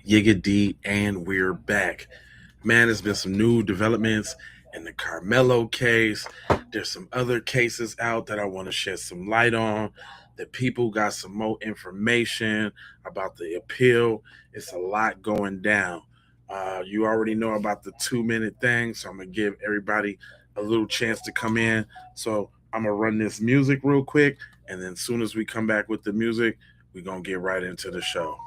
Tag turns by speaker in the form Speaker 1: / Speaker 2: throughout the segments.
Speaker 1: Yiggity, and we're back. Man, there's been some new developments in the Karmelo case. There's some other cases out that I want to shed some light on. The people got some more information about the appeal. It's a lot going down. You already know about the 2 minute thing, so I'm gonna give everybody a little chance to come in. So I'm gonna run this music real quick, and then as soon as we come back with the music, we're gonna get right into the show.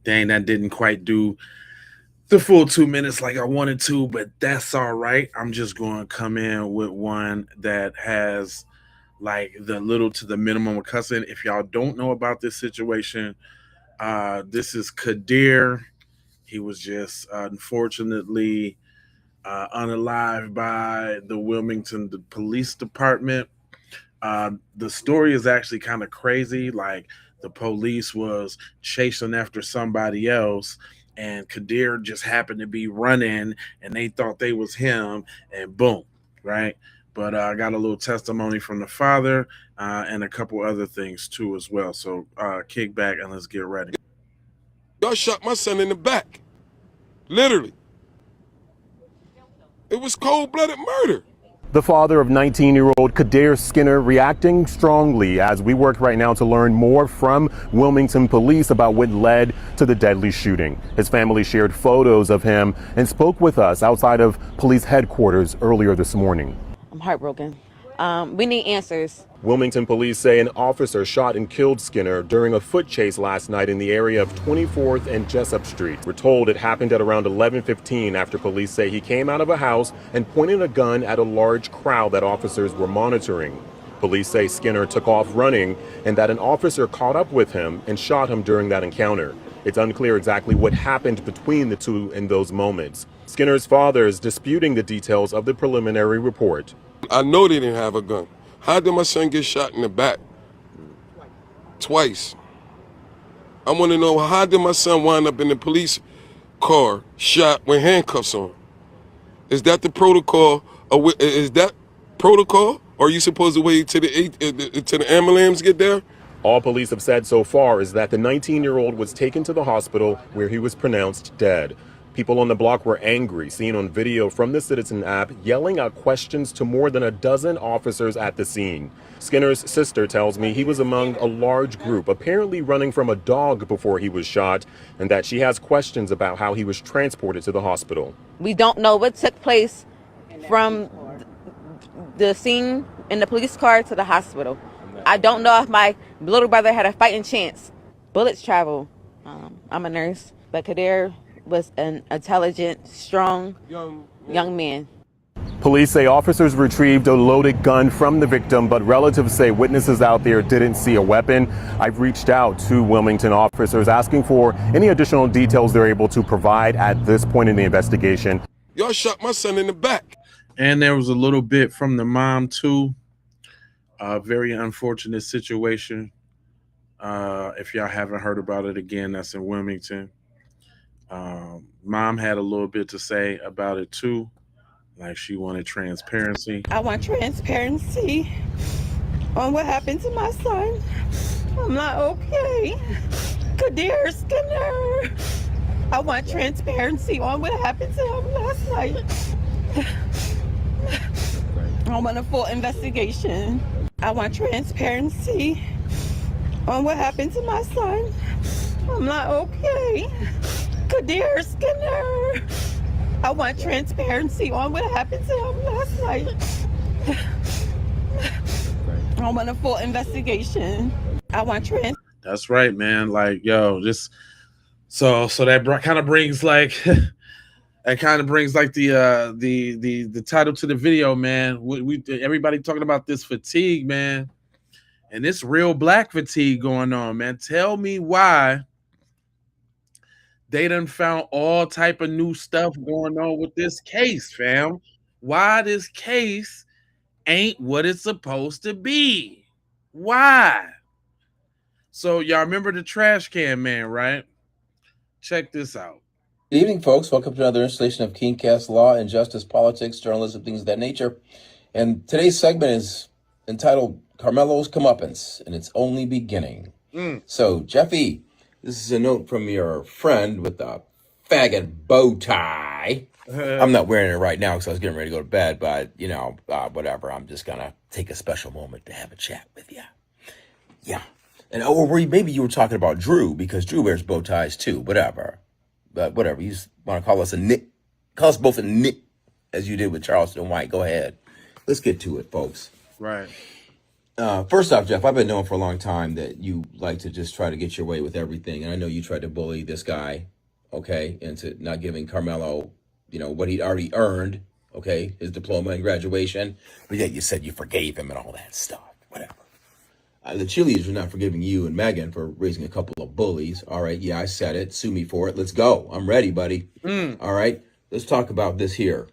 Speaker 1: Dang, that didn't quite do the full 2 minutes like I wanted to, but that's all right. I'm just going to come in with one that has like the little to the minimum of cussing. If y'all don't know about this situation, this is Kadir. He was just unfortunately unalived by the Wilmington Police Department. The story is actually kind of crazy. Like the police was chasing after somebody else, and Kadir just happened to be running, and they thought they was him, and boom, right? But I got a little testimony from the father and a couple other things too as well. So kick back and let's get ready.
Speaker 2: Y'all shot my son in the back. Literally. It was cold-blooded murder.
Speaker 3: The father of 19-year-old Kadir Skinner reacting strongly as we work right now to learn more from Wilmington police about what led to the deadly shooting. His family shared photos of him and spoke with us outside of police headquarters earlier this morning.
Speaker 4: I'm heartbroken. We need answers.
Speaker 3: Wilmington police say an officer shot and killed Skinner during a foot chase last night in the area of 24th and Jessup Street. We're told it happened at around 11:15 after police say he came out of a house and pointed a gun at a large crowd that officers were monitoring. Police say Skinner took off running and that an officer caught up with him and shot him during that encounter. It's unclear exactly what happened between the two in those moments. Skinner's father is disputing the details of the preliminary report.
Speaker 2: I know they didn't have a gun. How did my son get shot in the back? Twice. I want to know, how did my son wind up in the police car shot with handcuffs on? Is that the protocol? Is that protocol? Or are you supposed to wait till the ambulance get there?
Speaker 3: All police have said so far is that the 19-year-old was taken to the hospital where he was pronounced dead. People on the block were angry, seen on video from the Citizen app, yelling out questions to more than a dozen officers at the scene. Skinner's sister tells me he was among a large group, apparently running from a dog before he was shot, and that she has questions about how he was transported to the hospital.
Speaker 4: We don't know what took place from the scene in the police car to the hospital. I don't know if my little brother had a fighting chance. Bullets travel. I'm a nurse, but Kadir was an intelligent, strong young man.
Speaker 3: Police say officers retrieved a loaded gun from the victim, but relatives say witnesses out there didn't see a weapon. I've reached out to Wilmington officers asking for any additional details they're able to provide at this point in the investigation.
Speaker 2: Y'all shot my son in the back.
Speaker 1: And there was a little bit from the mom too. A very unfortunate situation. If y'all haven't heard about it, again, that's in Wilmington. Mom had a little bit to say about it too. Like she wanted transparency.
Speaker 5: I want transparency on what happened to my son. I'm not okay. Kadir Skinner. I want transparency on what happened to him last night. I want a full investigation. I want transparency on what happened to my son. I'm not okay. Kadir Skinner. I want transparency on what happened to him last night. I want a full investigation. I want
Speaker 1: That's right, man. Like, yo, just so that kind of brings like That kind of brings like the title to the video, man. We everybody talking about this fatigue, man, and this real black fatigue going on, man. Tell me why they done found all type of new stuff going on with this case, fam. Why this case ain't what it's supposed to be? Why? So y'all remember the trash can man, right? Check this out.
Speaker 6: Good evening, folks. Welcome to another installation of Keencast Law and Justice, Politics, Journalism, things of that nature. And today's segment is entitled Karmelo's Comeuppance, and it's only beginning. So, Jeffy, this is a note from your friend with the faggot bow tie. I'm not wearing it right now because I was getting ready to go to bed, but, whatever. I'm just going to take a special moment to have a chat with you. Yeah. And maybe you were talking about Drew because Drew wears bow ties too, whatever. But whatever, you just want to call us a nit. Call us both a nit, as you did with Charleston White. Go ahead. Let's get to it, folks.
Speaker 1: Right.
Speaker 6: First off, Jeff, I've been knowing for a long time that you like to just try to get your way with everything. And I know you tried to bully this guy, okay, into not giving Karmelo, what he'd already earned, okay, his diploma and graduation. But yet you said you forgave him and all that stuff, whatever. The cheerleaders are not forgiving you and Megan for raising a couple of bullies. All right, yeah, I said it. Sue me for it. Let's go. I'm ready, buddy. All right, let's talk about this here.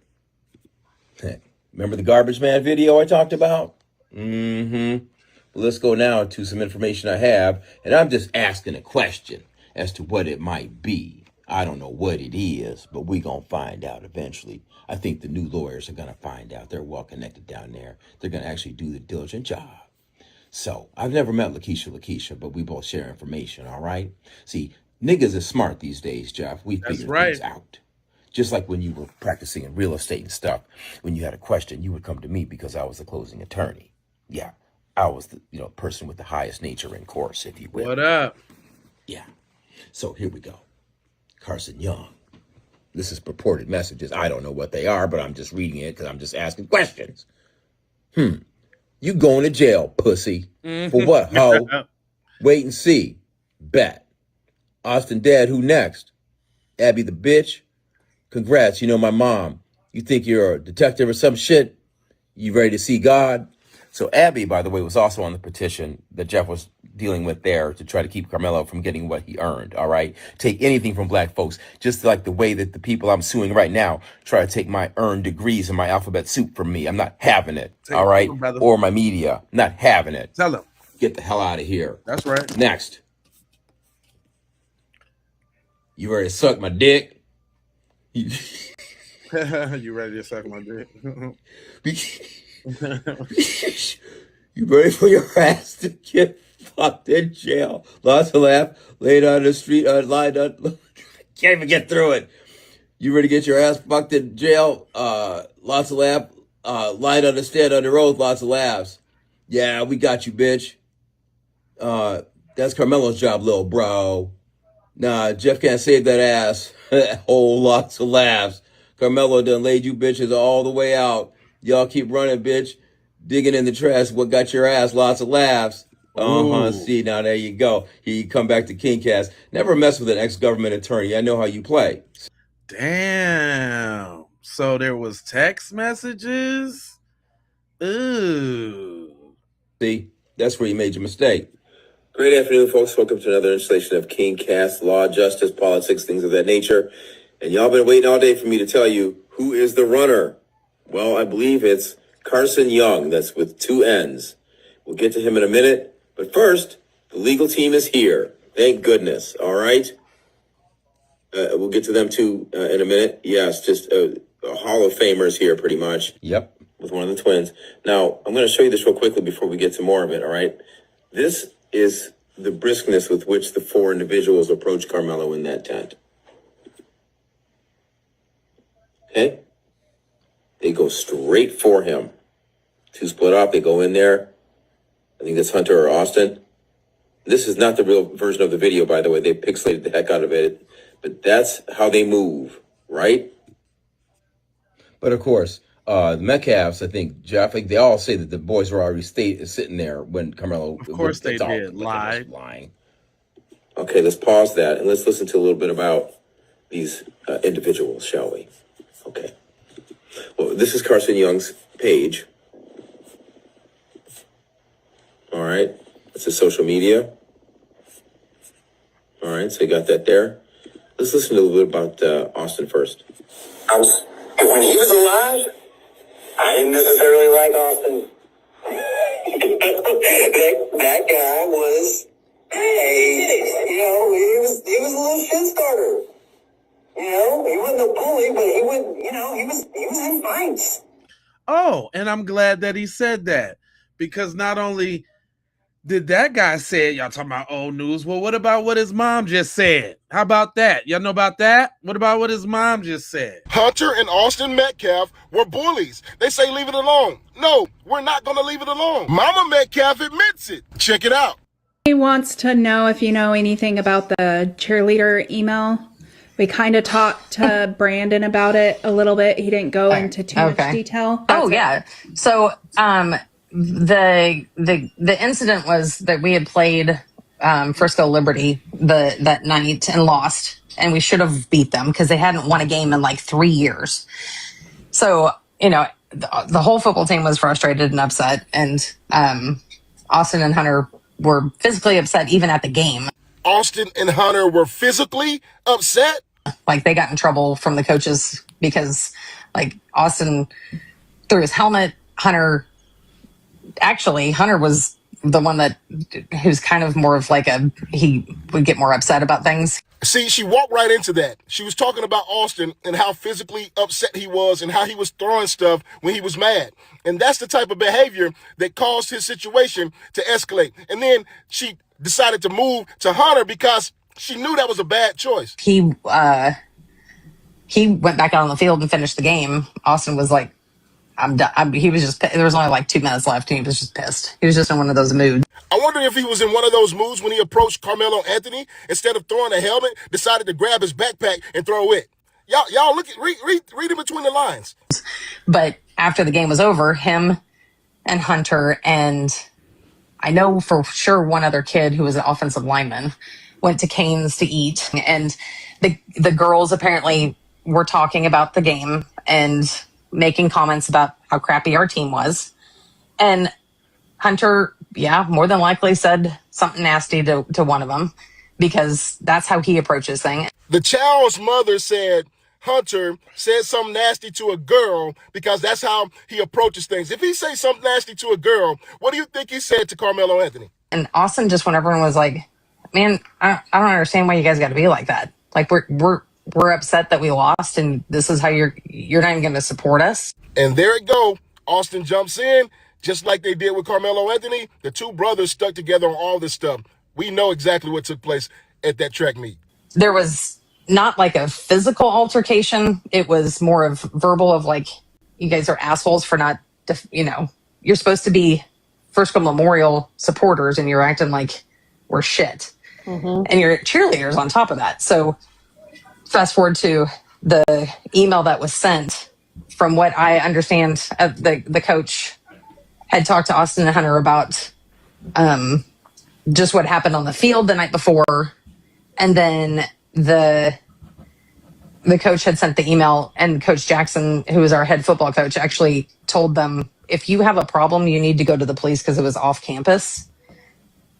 Speaker 6: Remember the garbage man video I talked about? Well, let's go now to some information I have, and I'm just asking a question as to what it might be. I don't know what it is, but we're going to find out eventually. I think the new lawyers are going to find out. They're well connected down there. They're going to actually do the diligent job. So, I've never met Lakeisha, but we both share information, all right? See, niggas are smart these days, Jeff. We figure things out. Just like when you were practicing in real estate and stuff, when you had a question, you would come to me because I was the closing attorney. Yeah, I was the person with the highest nature in course, if you will.
Speaker 1: What up?
Speaker 6: Yeah. So, here we go. Carson Young. This is purported messages. I don't know what they are, but I'm just reading it because I'm just asking questions. You going to jail, pussy. For what, ho? Wait and see. Bet. Austin Dad, who next? Abby the bitch? Congrats, my mom. You think you're a detective or some shit? You ready to see God? So Abby, by the way, was also on the petition that Jeff was dealing with there to try to keep Karmelo from getting what he earned, all right? Take anything from black folks, just like the way that the people I'm suing right now try to take my earned degrees and my alphabet soup from me. I'm not having it, all right? Or my media. Not having it.
Speaker 1: Tell them.
Speaker 6: Get the hell out of here.
Speaker 1: That's right.
Speaker 6: Next. You ready to suck my dick?
Speaker 1: You ready to suck my dick?
Speaker 6: You ready for your ass to get fucked in jail? Lots of laugh, laid on the street, lied on. Can't even get through it. You ready to get your ass fucked in jail? Lots of laugh, lied on the stand under oath, lots of laughs. Yeah, we got you, bitch. That's Karmelo's job, little bro. Nah, Jeff can't save that ass. Whole lots of laughs. Karmelo done laid you bitches all the way out. Y'all keep running, bitch. Digging in the trash. What got your ass? Lots of laughs. See, now there you go. He come back to Kingcast. Never mess with an ex-government attorney. I know how you play.
Speaker 1: Damn. So there was text messages? Ooh.
Speaker 6: See, that's where you made your mistake. Great afternoon, folks. Welcome to another installation of Kingcast, Law, Justice, Politics, things of that nature. And y'all been waiting all day for me to tell you who is the runner. Well, I believe it's Carson Young. That's with 2 N's. We'll get to him in a minute. But first, the legal team is here. Thank goodness. All right. We'll get to them too in a minute. Yes, just a Hall of Famers here pretty much. Yep. With one of the twins. Now, I'm going to show you this real quickly before we get to more of it. All right. This is the briskness with which the 4 individuals approached Karmelo in that tent. Okay. They go straight for him. 2 split off. They go in there. I think that's Hunter or Austin. This is not the real version of the video, by the way. They pixelated the heck out of it. But that's how they move, right? But of course, the Metcalfs, I think, Jeff, they all say that the boys were already sitting there when Karmelo.
Speaker 1: Of course they did. Lied.
Speaker 6: Lying. Okay, let's pause that and let's listen to a little bit about these individuals, shall we? Okay. Well, this is Carson Young's page. All right. It's a social media. All right. So you got that there. Let's listen a little bit about Austin first. When he was alive, I didn't necessarily like Austin. that guy was, hey, he was a little shit starter. He wasn't a bully, but he was in fights.
Speaker 1: Oh, and I'm glad that he said that, because not only did that guy say it, y'all talking about old news. Well, what about what his mom just said? How about that? Y'all know about that? What about what his mom just said?
Speaker 2: Hunter and Austin Metcalf were bullies. They say leave it alone. No, we're not going to leave it alone. Mama Metcalf admits it. Check it out.
Speaker 7: He wants to know if you know anything about the cheerleader email. We kind of talked to Brandon about it a little bit. He didn't go into too much detail.
Speaker 8: Yeah. So the incident was that we had played Frisco Liberty that night and lost, and we should have beat them because they hadn't won a game in like 3 years. So the whole football team was frustrated and upset, and Austin and Hunter were physically upset even at the game.
Speaker 2: Austin and Hunter were physically upset?
Speaker 8: Like, they got in trouble from the coaches because, like, Austin threw his helmet. Hunter was the one who's kind of more of like he would get more upset about things.
Speaker 2: See, she walked right into that. She was talking about Austin and how physically upset he was and how he was throwing stuff when he was mad. And that's the type of behavior that caused his situation to escalate. And then she decided to move to Hunter because she knew that was a bad choice.
Speaker 8: He went back out on the field and finished the game. Austin was like, I'm done. He was just, there was only like 2 minutes left, and he was just pissed. He was just in one of those moods.
Speaker 2: I wonder if he was in one of those moods when he approached Karmelo Anthony. Instead of throwing a helmet, decided to grab his backpack and throw it. Y'all look at read in between the lines.
Speaker 8: But after the game was over, him and Hunter and I know for sure one other kid who was an offensive lineman went to Cane's to eat, and the girls apparently were talking about the game and making comments about how crappy our team was. And Hunter, more than likely said something nasty to one of them, because that's how he approaches things.
Speaker 2: The child's mother said Hunter said something nasty to a girl because that's how he approaches things. If he say something nasty to a girl, what do you think he said to Karmelo Anthony?
Speaker 8: And Austin, just when everyone was like, man, I don't understand why you guys got to be like that. Like, we're upset that we lost, and this is how you're not even going to support us.
Speaker 2: And there it go. Austin jumps in, just like they did with Karmelo Anthony. The two brothers stuck together on all this stuff. We know exactly what took place at that track meet.
Speaker 8: There was not like a physical altercation. It was more of verbal, of like, you guys are assholes for not, you're supposed to be Frisco Memorial supporters, and you're acting like we're shit. Mm-hmm. And you're cheerleaders on top of that. So fast forward to the email that was sent. From what I understand, the coach had talked to Austin and Hunter about just what happened on the field the night before. And then the coach had sent the email, and Coach Jackson, who was our head football coach, actually told them, if you have a problem, you need to go to the police, because it was off campus.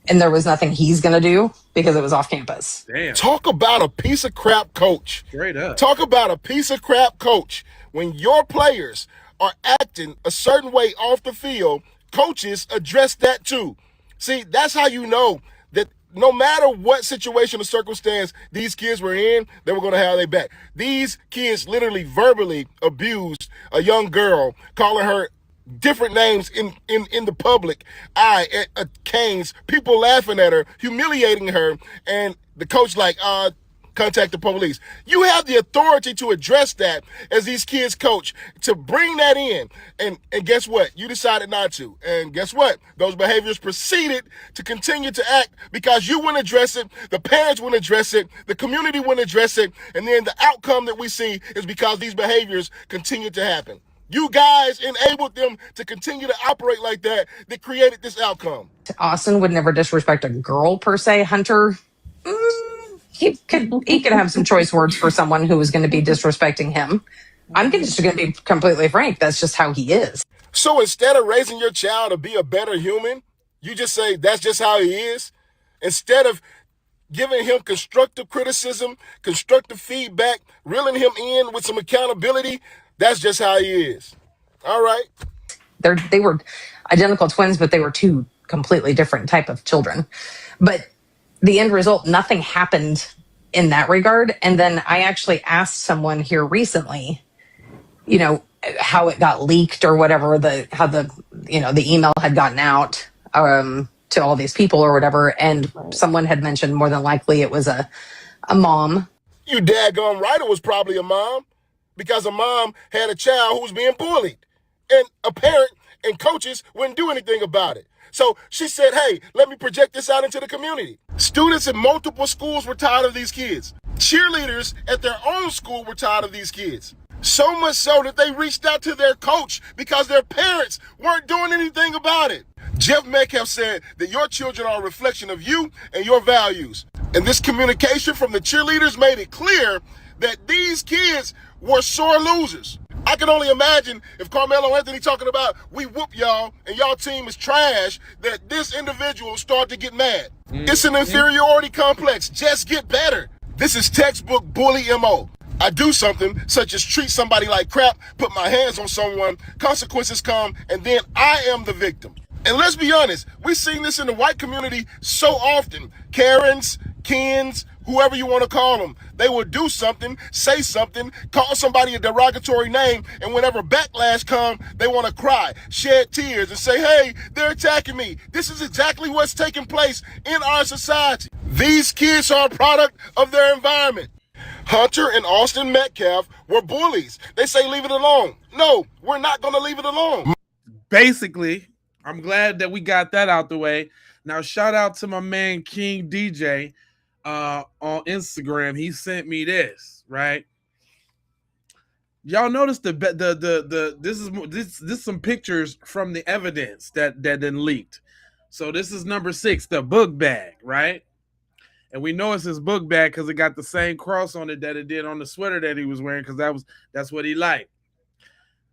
Speaker 8: And there was nothing he's going to do because it was off campus.
Speaker 1: Damn.
Speaker 2: Talk about a piece of crap coach.
Speaker 1: Straight up.
Speaker 2: Talk about a piece of crap coach. When your players are acting a certain way off the field, coaches address that too. See, that's how you know that no matter what situation or circumstance these kids were in, they were going to have their back. These kids literally verbally abused a young girl, calling her different names in the public eye at Cane's, people laughing at her, humiliating her, and the coach contact the police. You have the authority to address that as these kids coach, to bring that in. And guess what? You decided not to. And guess what? Those behaviors proceeded to continue to act because you wouldn't address it, the parents wouldn't address it, the community wouldn't address it, and then the outcome that we see is because these behaviors continue to happen. You guys enabled them to continue to operate like that created this outcome.
Speaker 8: Austin would never disrespect a girl per se. Hunter, he could have some choice words for someone who was going to be disrespecting him. I'm just going to be completely frank. That's just how he is.
Speaker 9: So instead of raising your child to be a better human, you just say that's just how he is. Instead of giving him constructive criticism, constructive feedback, reeling him in with some accountability, that's just how he is. All right.
Speaker 8: They were identical twins, but they were two completely different type of children. But the end result, nothing happened in that regard. And then I actually asked someone here recently, how it got leaked or whatever, how the email had gotten out to all these people or whatever. And someone had mentioned more than likely it was a mom.
Speaker 9: You daggone right it was probably a mom, because a mom had a child who was being bullied. And a parent and coaches wouldn't do anything about it. So she said, hey, let me project this out into the community. Students in multiple schools were tired of these kids. Cheerleaders at their own school were tired of these kids. So much so that they reached out to their coach because their parents weren't doing anything about it. Jeff Metcalf said that your children are a reflection of you and your values. And this communication from the cheerleaders made it clear that these kids were sore losers. I can only imagine if Karmelo Anthony talking about we whoop y'all and y'all team is trash, that this individual start to get mad. It's an inferiority complex. Just get better. This is textbook bully MO. I do something such as treat somebody like crap, put my hands on someone, consequences come, and then I am the victim. And let's be honest, we've seen this in the white community so often. Karens, Kens, whoever you want to call them, they will do something, say something, call somebody a derogatory name, and whenever backlash comes, they want to cry, shed tears, and say, hey, they're attacking me. This is exactly what's taking place in our society. These kids are a product of their environment. Hunter and Austin Metcalf were bullies. They say leave it alone. No, we're not going to leave it alone.
Speaker 1: Basically, I'm glad that we got that out the way. Now, shout out to my man King DJ on Instagram. He sent me this, right? Y'all notice this is some pictures from the evidence that then leaked. So this is number 6, the book bag, right? And we know it's his book bag because it got the same cross on it that it did on the sweater that he was wearing, because that's what he liked.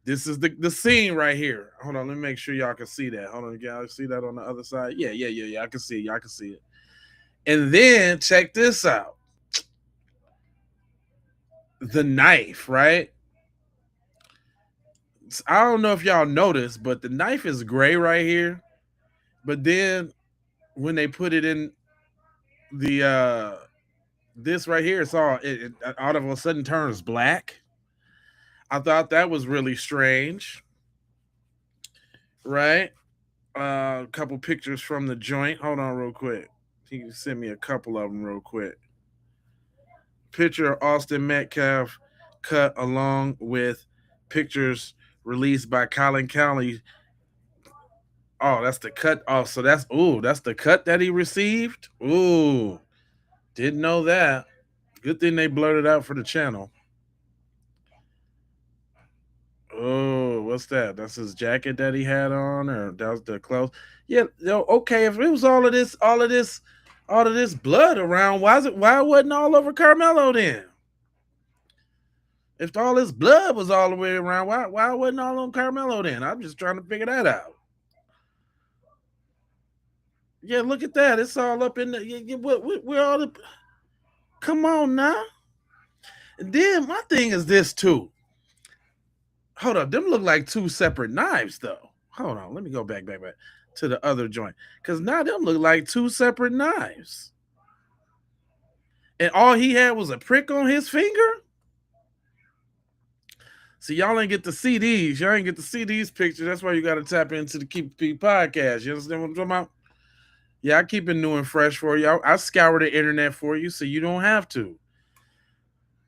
Speaker 1: This is the scene right here. Hold on, let me make sure y'all can see that. Hold on, y'all see that on the other side? Yeah. I can see it. Y'all can see it. And then check this out. The knife, right? I don't know if y'all noticed, but the knife is gray right here. But then when they put it in the this right here, it's all it all of a sudden turns black. I thought that was really strange, right? A couple pictures from the joint. Hold on, real quick. He can send me a couple of them real quick. Picture of Austin Metcalf cut along with pictures released by Colin County. Oh, that's the cut. Oh, so that's the cut that he received. Ooh, didn't know that. Good thing they blurred it out for the channel. Oh, what's that? That's his jacket that he had on, or that was the clothes. Yeah, okay. If it was all of this blood around, why wasn't all over Karmelo then? If all this blood was all the way around, why wasn't all on Karmelo then? I'm just trying to figure that out. Yeah, look at that. It's all up in the. We're all the. Come on now. And then my thing is this too. Hold up, them look like 2 separate knives though. Hold on, let me go back to the other joint, because now them look like 2 separate knives. And all he had was a prick on his finger. See, y'all ain't get to see these. Y'all ain't get to see these pictures. That's why you got to tap into the Keep It podcast. You understand what I'm talking about? Yeah, I keep it new and fresh for you. I scour the internet for you so you don't have to.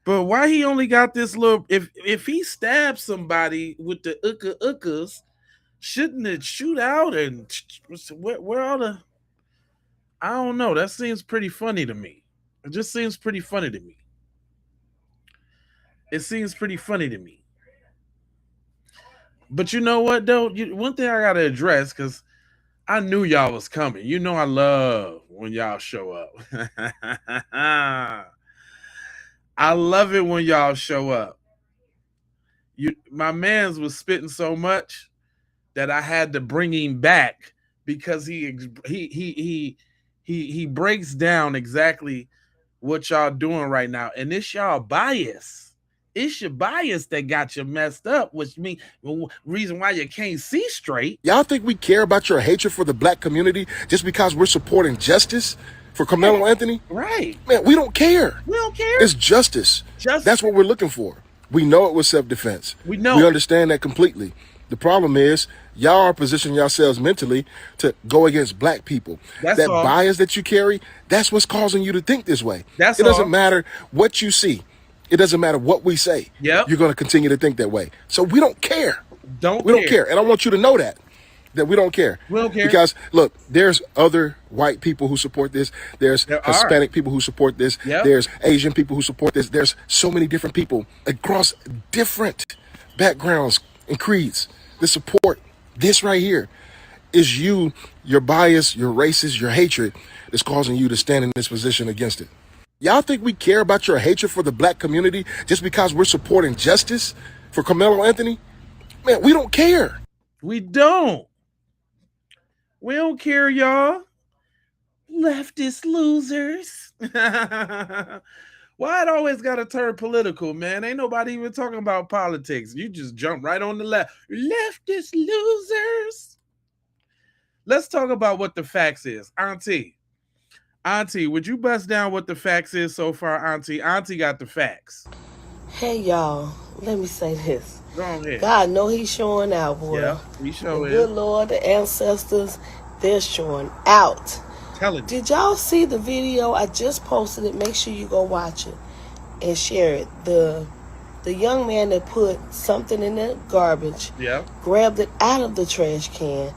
Speaker 1: But why he only got this little? If he stabs somebody with the ukas, shouldn't it shoot out? And where all the? I don't know. That seems pretty funny to me. It just seems pretty funny to me. It seems pretty funny to me. But you know what though? One thing I gotta address, because I knew y'all was coming. You know I love when y'all show up. I love it when y'all show up. My man's was spitting so much that I had to bring him back because he breaks down exactly what y'all doing right now, and it's y'all bias. It's your bias that got you messed up, which means reason why you can't see straight.
Speaker 9: Y'all think we care about your hatred for the black community just because we're supporting justice for Karmelo Anthony?
Speaker 1: Right.
Speaker 9: Man, we don't care.
Speaker 1: We don't care.
Speaker 9: It's justice. That's what we're looking for. We know it was self-defense.
Speaker 1: We know.
Speaker 9: We understand that completely. The problem is y'all are positioning yourselves mentally to go against black people.
Speaker 1: That's
Speaker 9: that
Speaker 1: all.
Speaker 9: bias that you carry, that's what's causing you to think this way.
Speaker 1: That's
Speaker 9: it doesn't
Speaker 1: all.
Speaker 9: matter what you see. It doesn't matter what we say.
Speaker 1: Yep.
Speaker 9: You're going to continue to think that way. So we don't care. We don't care. And I want you to know that we don't care.
Speaker 1: We don't care.
Speaker 9: Because, look, there's other white people who support this. There's Hispanic people who support this.
Speaker 1: Yep.
Speaker 9: There's Asian people who support this. There's so many different people across different backgrounds and creeds that support this right here. Is you, your bias, your racist, your hatred is causing you to stand in this position against it. Y'all think we care about your hatred for the black community just because we're supporting justice for Karmelo Anthony? Man, we don't care.
Speaker 1: We don't. We don't care, y'all. Leftist losers. Why it always got to turn political, man? Ain't nobody even talking about politics. You just jump right on the left. Leftist losers. Let's talk about what the facts is. Auntie, would you bust down what the facts is so far, Auntie? Auntie got the facts.
Speaker 10: Hey, y'all. Let me say this.
Speaker 1: Go ahead.
Speaker 10: God know he's showing out, boy.
Speaker 1: Yeah, he sure is.
Speaker 10: Good Lord, the ancestors, they're showing out.
Speaker 1: Telling you.
Speaker 10: Did y'all see the video? I just posted it. Make sure you go watch it and share it. The young man that put something in the garbage, grabbed it out of the trash can,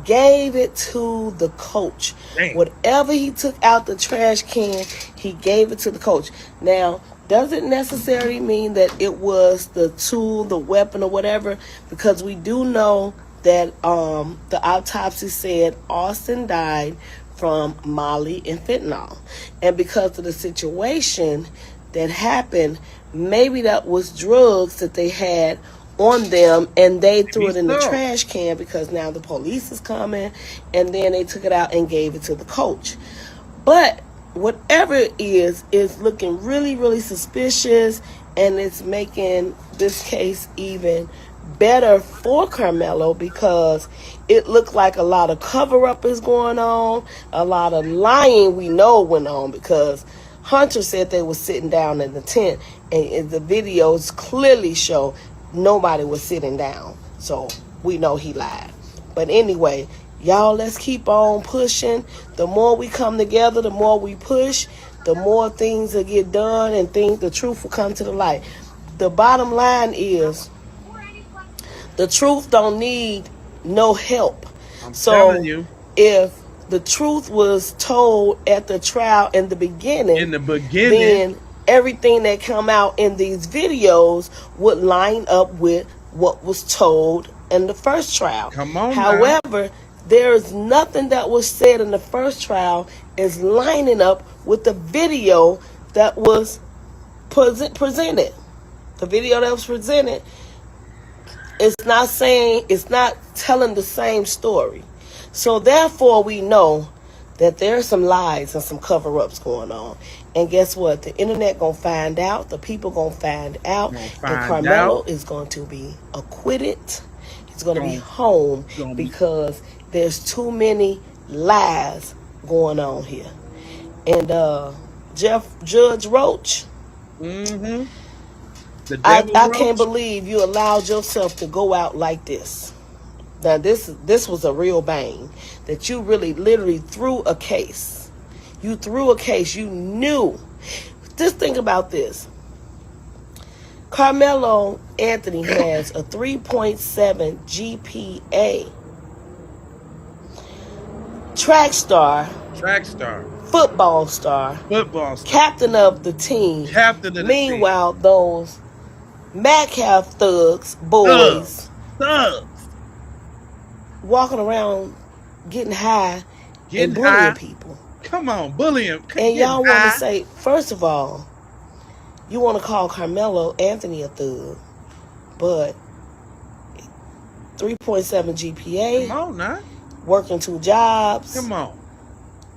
Speaker 10: gave it to the coach.
Speaker 1: Dang.
Speaker 10: Whatever he took out the trash can, he gave it to the coach. Now, doesn't necessarily mean that it was the tool, the weapon, or whatever, because we do know that the autopsy said Austin died from Molly and fentanyl. And because of the situation that happened, maybe that was drugs that they had on them and they threw it in the trash can because now the police is coming, and then they took it out and gave it to the coach. But whatever it is looking really, really suspicious, and it's making this case even better for Karmelo because it looked like a lot of cover-up is going on, a lot of lying we know went on because Hunter said they were sitting down in the tent, and the videos clearly show nobody was sitting down. So we know he lied. But anyway, y'all, let's keep on pushing. The more we come together, the more we push, the more things will get done and the truth will come to the light. The bottom line is the truth don't need no help.
Speaker 1: I'm telling you.
Speaker 10: If the truth was told at the trial in the beginning, then everything that come out in these videos would line up with what was told in the first trial.
Speaker 1: Come on.
Speaker 10: However, there's nothing that was said in the first trial is lining up with the video that was presented. The video that was presented, it's not telling the same story. So therefore we know that there's some lies and some cover-ups going on. And guess what? The internet gonna find out, the people gonna find out, and Karmelo is going to be acquitted. He's gonna be home because there's too many lies going on here. And Judge Roach, I can't believe you allowed yourself to go out like this. Now, this was a real bang, that you really literally threw a case. You threw a case. You knew. Just think about this. Karmelo Anthony has a 3.7 GPA. Track star. Football star. Captain of the team. Meanwhile, those Metcalf thugs, boys, walking around getting high and
Speaker 1: Getting
Speaker 10: bullying
Speaker 1: high.
Speaker 10: people.
Speaker 1: Come on, bullying.
Speaker 10: And
Speaker 1: Getting
Speaker 10: y'all want to
Speaker 1: high.
Speaker 10: say, first of all, you want to call Karmelo Anthony a thug, but 3.7
Speaker 1: Come
Speaker 10: GPA,
Speaker 1: on now.
Speaker 10: working 2 jobs,
Speaker 1: Come on.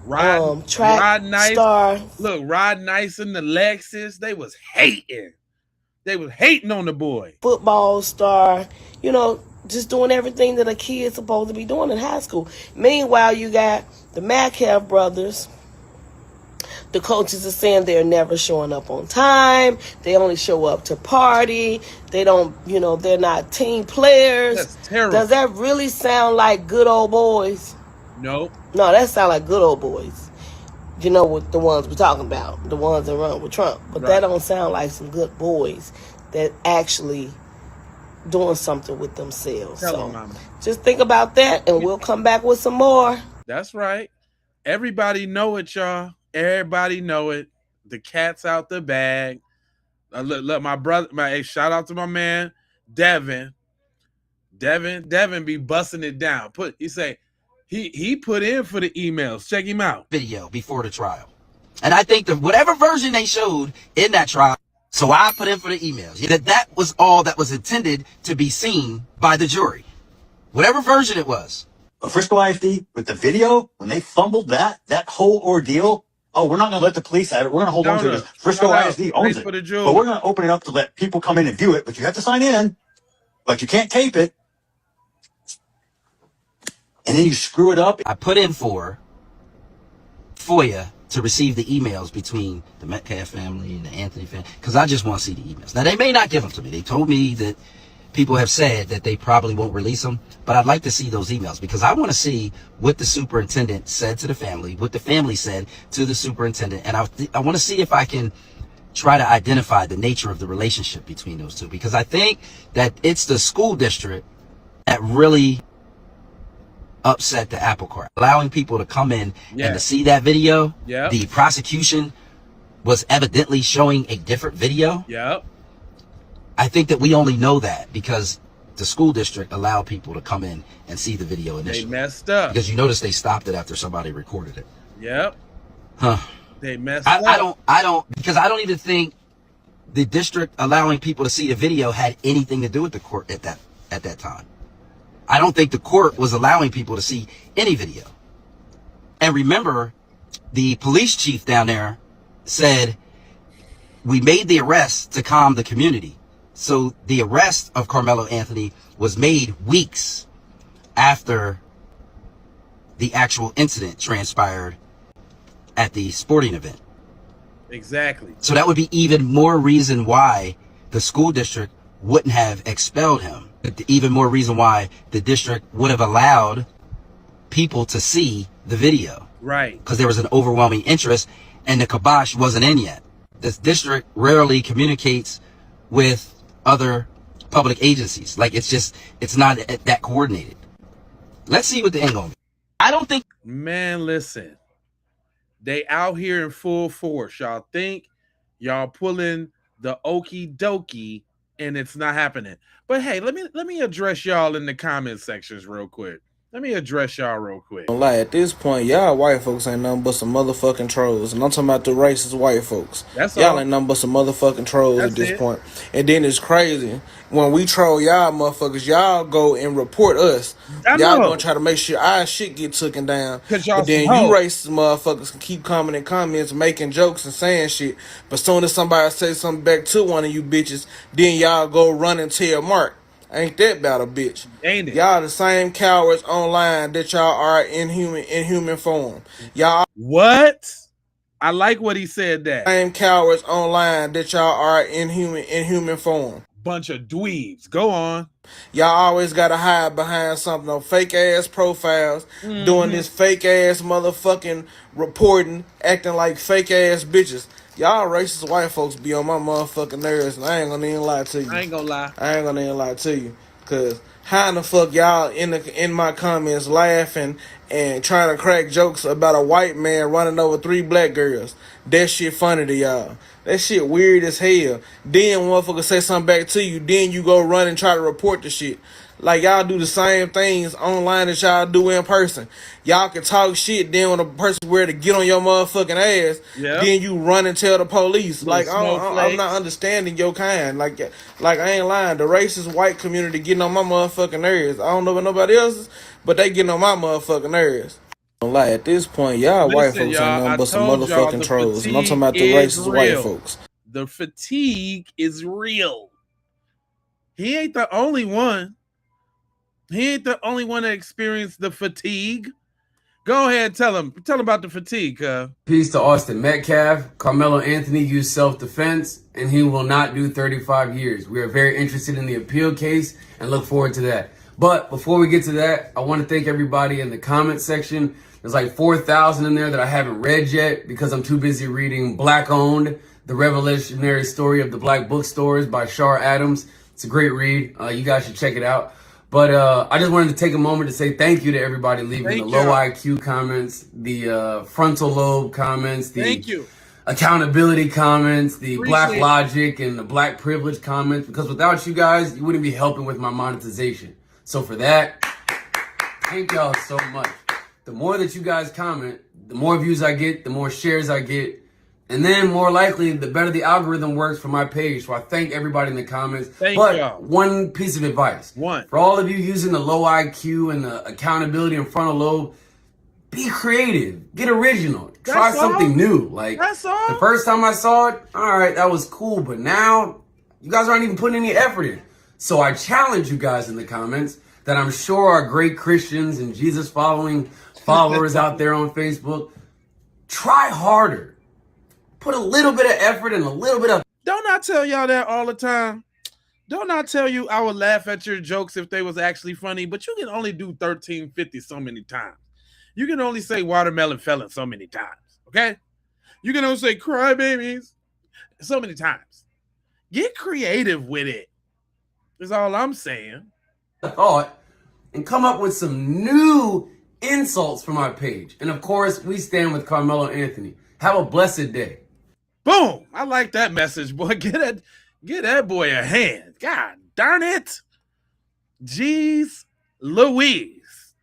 Speaker 1: Rod
Speaker 10: track
Speaker 1: Nice.
Speaker 10: star,
Speaker 1: Look, Rod Nice and the Lexus, they was hating. They was hating on the boy.
Speaker 10: football star, you know, just doing everything that a kid's supposed to be doing in high school. Meanwhile, you got the Metcalf brothers. The coaches are saying they're never showing up on time. They only show up to party. They don't, you know, they're not team players.
Speaker 1: That's terrible.
Speaker 10: Does that really sound like good old boys?
Speaker 1: Nope.
Speaker 10: No, that sound like good old boys. You know what the ones we're talking about, the ones that run with Trump. But
Speaker 1: Right.
Speaker 10: that don't sound like some good boys that actually doing something with themselves.
Speaker 1: Tell
Speaker 10: So
Speaker 1: them, mama.
Speaker 10: just think about that, and we'll come back with some more.
Speaker 1: That's right. Everybody know it, y'all. Everybody know it. The cat's out the bag. Look, my brother, hey, shout out to my man, Devin. Devin be busting it down. He say he put in for the emails. Check him out.
Speaker 11: Video before the trial. And I think that whatever version they showed in that trial, so I put in for the emails. That was all that was intended to be seen by the jury. Whatever version it was.
Speaker 12: Frisco ISD with the video, when they fumbled that whole ordeal, oh, we're not going to let the police have it. We're going to hold on to it. Frisco ISD owns it. But we're going to open it up to let people come in and view it. But you have to sign in. But you can't tape it. And then you screw it up.
Speaker 11: I put in for FOIA to receive the emails between the Metcalf family and the Anthony family, because I just want to see the emails. Now, they may not give them to me. They told me that people have said that they probably won't release them, but I'd like to see those emails because I want to see what the superintendent said to the family, what the family said to the superintendent, and I want to see if I can try to identify the nature of the relationship between those two, because I think that it's the school district that really upset the apple cart, allowing people to come in and to see that video.
Speaker 1: Yep.
Speaker 11: The prosecution was evidently showing a different video.
Speaker 1: Yep.
Speaker 11: I think that we only know that because the school district allowed people to come in and see the video initially.
Speaker 1: They messed up.
Speaker 11: Because you notice they stopped it after somebody recorded it.
Speaker 1: Yep.
Speaker 11: Huh.
Speaker 1: They messed up.
Speaker 11: I don't, because I don't even think the district allowing people to see the video had anything to do with the court at that time. I don't think the court was allowing people to see any video. And remember, the police chief down there said, we made the arrest to calm the community. So the arrest of Karmelo Anthony was made weeks after the actual incident transpired at the sporting event.
Speaker 1: Exactly.
Speaker 11: So that would be even more reason why the school district wouldn't have expelled him. Even more reason why the district would have allowed people to see the video.
Speaker 1: Right.
Speaker 11: Because there was an overwhelming interest and the kibosh wasn't in yet. This district rarely communicates with other public agencies. Like it's not that coordinated. Let's see what the end gonna be. I don't think.
Speaker 1: Man, listen. They out here in full force. Y'all think y'all pulling the okie dokie and it's not happening. But hey, let me address y'all in the comment sections real quick. Let me address y'all real quick.
Speaker 13: Like at this point, y'all white folks ain't nothing but some motherfucking trolls, and I'm talking about the racist white folks.
Speaker 1: That's
Speaker 13: y'all
Speaker 1: all.
Speaker 13: Ain't nothing but some motherfucking trolls at this point. And then it's crazy when we troll y'all motherfuckers. Y'all go and report us. Y'all gonna try to make sure our shit get taken down. But then you racist motherfuckers can keep coming in comments, making jokes and saying shit. But soon as somebody says something back to one of you bitches, then y'all go run and tell Mark. Ain't that about a bitch?
Speaker 1: Ain't it?
Speaker 13: Y'all the same cowards online that y'all are in human form. Y'all
Speaker 1: what? I like what he said. That
Speaker 13: same cowards online that y'all are in human form.
Speaker 1: Bunch of dweebs. Go on.
Speaker 13: Y'all always gotta hide behind something on fake ass profiles, doing this fake ass motherfucking reporting, acting like fake ass bitches. Y'all racist white folks be on my motherfucking nerves, and I ain't gonna even lie to you.
Speaker 1: I ain't gonna lie.
Speaker 13: I ain't gonna even lie to you, cause how in the fuck y'all in my comments laughing and trying to crack jokes about a white man running over 3 black girls? That shit funny to y'all. That shit weird as hell. Then motherfucker say something back to you, then you go run and try to report the shit. like y'all do the same things online that y'all do in person. Y'all can talk shit, then when a person were to get on your motherfucking ass, then you run and tell the police. Like I'm not understanding your kind. Like I ain't lying. The racist white community getting on my motherfucking nerves. I don't know about nobody else's, but they getting on my motherfucking nerves. Like at this point, y'all white folks ain't nothing but some motherfucking trolls, and I'm talking about the racist white folks.
Speaker 1: The fatigue is real. He ain't the only one. He ain't the only one that experienced the fatigue. Go ahead and tell him about the fatigue.
Speaker 14: Peace to Austin Metcalf. Carmelo Anthony used self-defense, and he will not do 35 years. We are very interested in the appeal case and look forward to that. But before we get to that, I want to thank everybody in the comment section. There's like 4,000 in there that I haven't read yet because I'm too busy reading Black Owned, The Revolutionary Story of the Black Bookstores by Shar Adams. It's a great read. You guys should check it out. But I just wanted to take a moment to say thank you to everybody leaving the low IQ comments, the frontal lobe comments, the accountability comments, the Black Logic and the Black Privilege comments, because without you guys, you wouldn't be helping with my monetization. So for that, thank y'all so much. The more that you guys comment, the more views I get, the more shares I get, and then more likely, the better the algorithm works for my page. So I thank everybody in the comments. One piece of advice. For all of you using the low IQ and the accountability and frontal lobe, be creative. Get original. Try something new. Like, the first time I saw it, all right, that was cool. But now, you guys aren't even putting any effort in. So I challenge you guys in the comments that I'm sure are great Christians and Jesus following followers out there on Facebook. Try harder. Put a little bit of effort and a little bit of...
Speaker 1: Don't I tell y'all that all the time? Don't I tell you I would laugh at your jokes if they was actually funny, but you can only do 1350 so many times. You can only say watermelon felon so many times, okay? You can only say crybabies so many times. Get creative with it. That's all I'm saying.
Speaker 14: Thought and come up with some new insults for my page. And of course, we stand with Carmelo Anthony. Have a blessed day.
Speaker 1: Boom! I like that message, boy. Get that boy a hand. God darn it. Jeez Louise.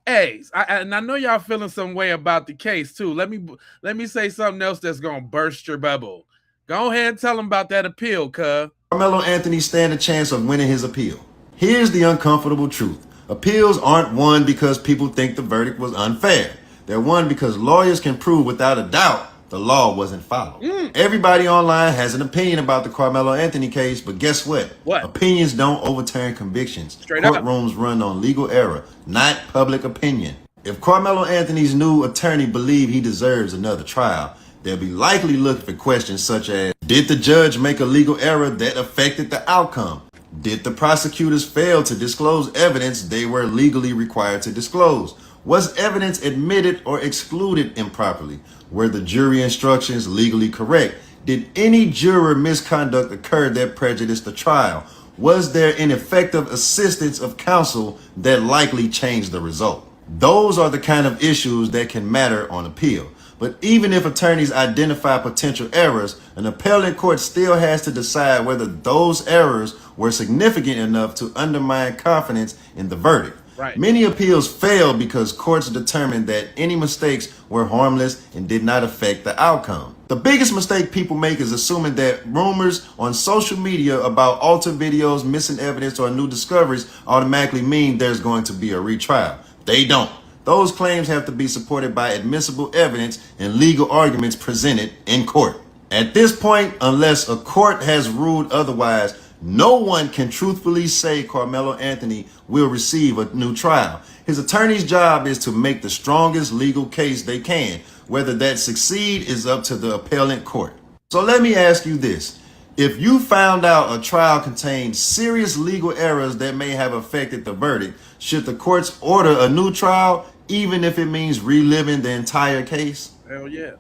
Speaker 1: Hey, and I know y'all feeling some way about the case too. Let me say something else that's gonna burst your bubble. Go ahead and tell them about that appeal, cuz.
Speaker 15: Carmelo Anthony stand a chance of winning his appeal. Here's the uncomfortable truth. Appeals aren't won because people think the verdict was unfair. They're won because lawyers can prove without a doubt the law wasn't followed. Everybody online has an opinion about the Carmelo Anthony case, but guess what? Opinions don't overturn convictions. Courtrooms run on legal error, not public opinion. If Carmelo Anthony's new attorney believe he deserves another trial, they'll be likely looking for questions such as, did the judge make a legal error that affected the outcome? Did the prosecutors fail to disclose evidence they were legally required to disclose? Was evidence admitted or excluded improperly? Were the jury instructions legally correct? Did any juror misconduct occur that prejudiced the trial? Was there ineffective assistance of counsel that likely changed the result? Those are the kind of issues that can matter on appeal. But even if attorneys identify potential errors, an appellate court still has to decide whether those errors were significant enough to undermine confidence in the verdict. Many appeals fail because courts determined that any mistakes were harmless and did not affect the outcome. The biggest mistake people make is assuming that rumors on social media about altered videos, missing evidence, or new discoveries automatically mean there's going to be a retrial. They don't. Those claims have to be supported by admissible evidence and legal arguments presented in court. At this point, unless a court has ruled otherwise, no one can truthfully say Carmelo Anthony will receive a new trial. His attorney's job is to make the strongest legal case they can. Whether that succeed is up to the appellate court. So let me ask you this. If you found out a trial contained serious legal errors that may have affected the verdict, should the courts order a new trial, even if it means reliving the entire case?
Speaker 1: Hell yeah.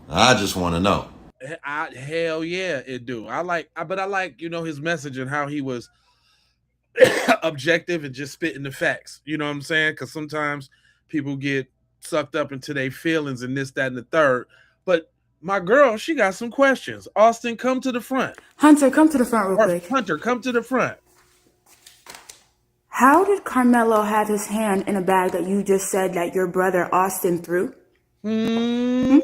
Speaker 15: I just want to know.
Speaker 1: Hell yeah, it do. I like, his message and how he was objective and just spitting the facts. You know what I'm saying? Because sometimes people get sucked up into their feelings and this, that, and the third. But my girl, she got some questions. Austin, come to the front.
Speaker 16: Hunter, come to the front real quick.
Speaker 1: Hunter, come to the front.
Speaker 16: How did Karmelo have his hand in a bag that you just said that your brother Austin threw?
Speaker 1: I